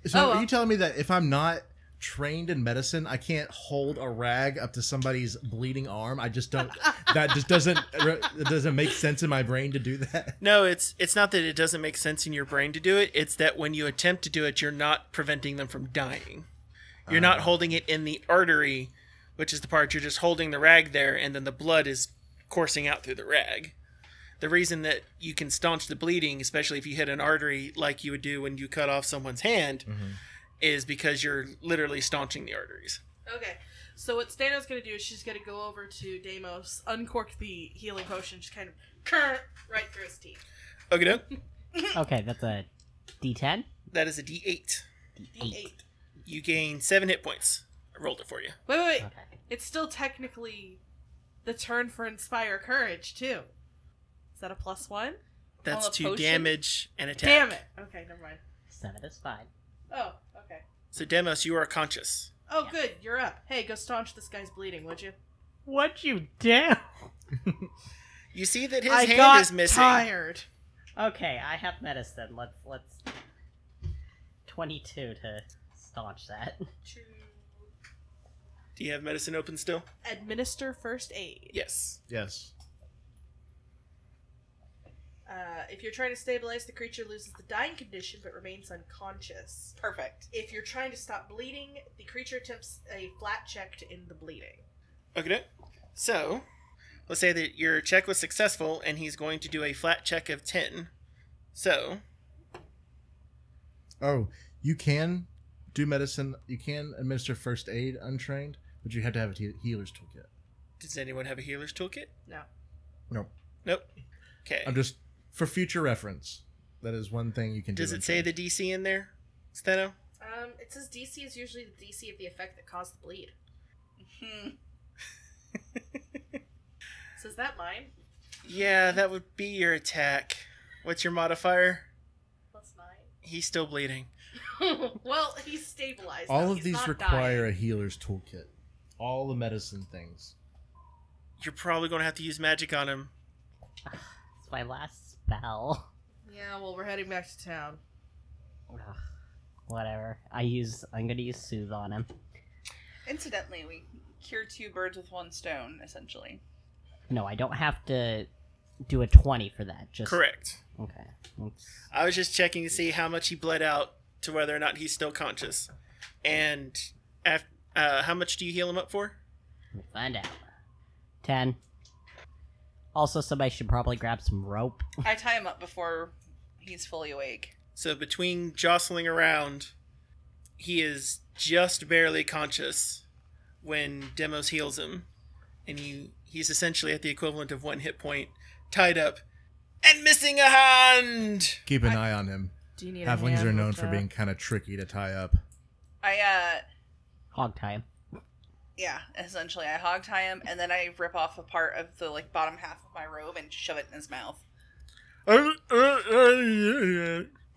[SPEAKER 5] So
[SPEAKER 3] well.
[SPEAKER 5] are you telling me that if I'm not trained in medicine, I can't hold a rag up to somebody's bleeding arm? I just don't. That just doesn't make sense in my brain to do that.
[SPEAKER 1] No, it's not that it doesn't make sense in your brain to do it. It's that when you attempt to do it, you're not preventing them from dying. You're not holding it in the artery, which is the part you're just holding the rag there, and then the blood is coursing out through the rag. The reason that you can staunch the bleeding, especially if you hit an artery like you would do when you cut off someone's hand, is because you're literally staunching the arteries.
[SPEAKER 3] Okay. So what Stano's gonna do is she's gonna go over to Deimos, uncork the healing potion, just kind of right through his teeth.
[SPEAKER 1] Okay, no.
[SPEAKER 4] Okay, that's a D10.
[SPEAKER 1] That is a D8.
[SPEAKER 3] D8.
[SPEAKER 1] You gain 7 hit points. I rolled it for you.
[SPEAKER 3] Wait.
[SPEAKER 4] Okay.
[SPEAKER 3] It's still technically the turn for Inspire Courage, too. Is that a +1?
[SPEAKER 1] That's
[SPEAKER 2] On the
[SPEAKER 1] 2
[SPEAKER 2] potion?
[SPEAKER 1] damage and attack.
[SPEAKER 3] Damn it. Okay, never mind.
[SPEAKER 4] 7 is fine.
[SPEAKER 3] Oh, okay.
[SPEAKER 1] So Demos, you are conscious.
[SPEAKER 3] Oh, good. You're up. Hey, go staunch this guy's bleeding, would you?
[SPEAKER 4] What you do?
[SPEAKER 1] You see that his
[SPEAKER 3] I
[SPEAKER 1] hand
[SPEAKER 3] got
[SPEAKER 1] is missing.
[SPEAKER 3] tired.
[SPEAKER 4] Okay, I have medicine. Let's 22 to staunch that.
[SPEAKER 1] Do you have medicine open still?
[SPEAKER 3] Administer first aid.
[SPEAKER 1] Yes.
[SPEAKER 5] Yes.
[SPEAKER 3] If you're trying to stabilize, the creature loses the dying condition but remains unconscious.
[SPEAKER 2] Perfect.
[SPEAKER 3] If you're trying to stop bleeding, the creature attempts a flat check to end the bleeding.
[SPEAKER 1] Okay. So, let's say that your check was successful and he's going to do a flat check of 10. So.
[SPEAKER 5] Oh, you can do medicine. You can administer first aid untrained, but you have to have a healer's toolkit.
[SPEAKER 1] Does anyone have a healer's toolkit?
[SPEAKER 3] No.
[SPEAKER 5] Nope.
[SPEAKER 1] Nope. Okay.
[SPEAKER 5] I'm just, for future reference, that is one thing you can do.
[SPEAKER 1] Does it say the DC in there, Steno?
[SPEAKER 3] It says DC is usually the DC of the effect that caused the bleed. Says that mine?
[SPEAKER 1] Yeah, that would be your attack. What's your modifier?
[SPEAKER 3] +9.
[SPEAKER 1] He's still bleeding.
[SPEAKER 3] Well, he's stabilized.
[SPEAKER 5] All
[SPEAKER 3] though.
[SPEAKER 5] of
[SPEAKER 3] He's
[SPEAKER 5] these
[SPEAKER 3] not
[SPEAKER 5] require
[SPEAKER 3] dying.
[SPEAKER 5] a healer's toolkit. All the medicine things.
[SPEAKER 1] You're probably going to have to use magic on him.
[SPEAKER 4] It's my last spell.
[SPEAKER 3] Yeah, well, we're heading back to town.
[SPEAKER 4] Ugh, whatever. I'm gonna use Soothe on him.
[SPEAKER 2] Incidentally, we cure 2 birds with 1 stone, essentially.
[SPEAKER 4] No, I don't have to do a 20 for that. Just
[SPEAKER 1] Correct.
[SPEAKER 4] Okay.
[SPEAKER 1] I was just checking to see how much he bled out to whether or not he's still conscious. And how much do you heal him up for?
[SPEAKER 4] Let me find out. 10. Also, somebody should probably grab some rope.
[SPEAKER 2] I tie him up before he's fully awake.
[SPEAKER 1] So between jostling around, he is just barely conscious when Demos heals him. And he's essentially at the equivalent of 1 hit point, tied up, and missing a hand!
[SPEAKER 5] Keep an eye on him.
[SPEAKER 3] Do you need
[SPEAKER 5] Halflings
[SPEAKER 3] a
[SPEAKER 5] are known for being kind of tricky to tie up.
[SPEAKER 4] Hog tie him.
[SPEAKER 2] Yeah, essentially, I hog tie him, and then I rip off a part of the bottom half of my robe and shove it in his mouth. And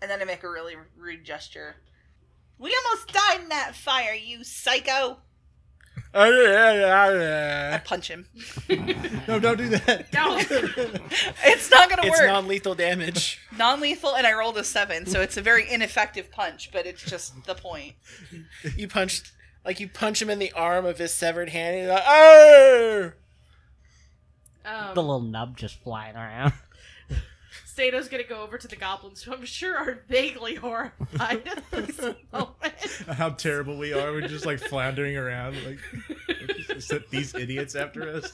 [SPEAKER 2] then I make a really rude gesture. We almost died in that fire, you psycho! I punch him.
[SPEAKER 5] No, don't do that.
[SPEAKER 3] No.
[SPEAKER 2] It's not gonna
[SPEAKER 1] It's
[SPEAKER 2] work.
[SPEAKER 1] non-lethal damage.
[SPEAKER 2] Non-lethal, and I rolled a 7, so it's a very ineffective punch, but it's just the point.
[SPEAKER 1] You punch him in the arm of his severed hand, and he's like, oh!
[SPEAKER 4] The little nub just flying around.
[SPEAKER 3] Stato's gonna go over to the goblins, who I'm sure are vaguely horrified at this moment.
[SPEAKER 5] How terrible we are. We're just floundering around, set these idiots after us.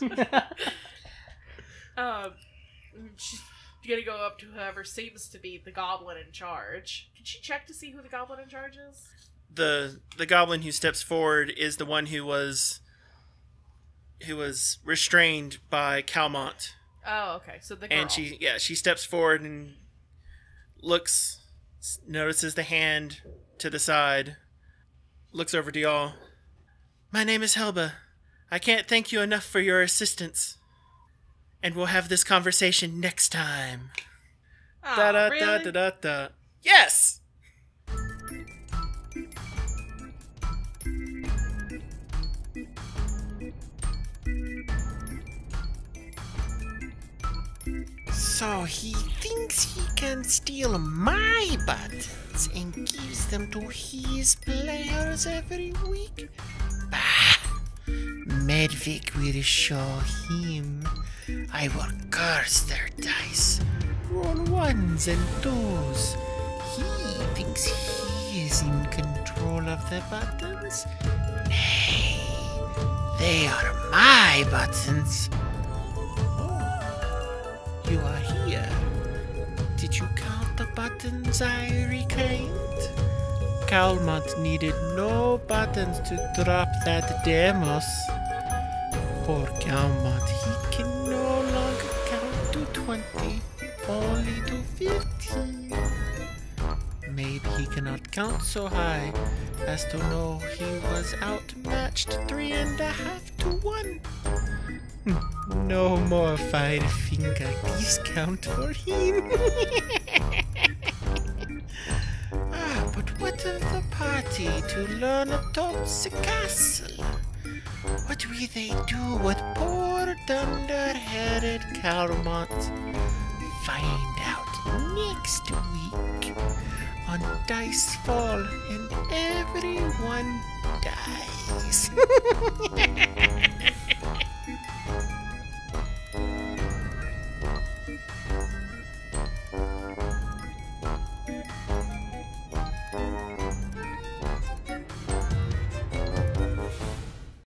[SPEAKER 3] She's gonna go up to whoever seems to be the goblin in charge. Can she check to see who the goblin in charge is?
[SPEAKER 1] The goblin who steps forward is the one who was restrained by Calmont.
[SPEAKER 3] Oh, okay. So the girl.
[SPEAKER 1] And she steps forward and notices the hand to the side, looks over to y'all. My name is Helba. I can't thank you enough for your assistance. And we'll have this conversation next time.
[SPEAKER 3] Oh,
[SPEAKER 1] Da da
[SPEAKER 3] really?
[SPEAKER 1] da da da. Yes! So he thinks he can steal my buttons and gives them to his players every week? Bah! Medvik will show him. I will curse their dice. Roll 1s and 2s. He thinks he is in control of the buttons? Nay, they are my buttons. You are here. Did you count the buttons I reclaimed? Calmont needed no buttons to drop that Demos. Poor Calmont, he can no longer count to 20, only to 15. Maybe he cannot count so high as to know he was outmatched 3.5 to 1. No more 5-finger discount for him. But what of the party to learn about the castle? What will they do with poor dunder-headed Calmont? Find out next week on Dice Fall and Everyone Dies.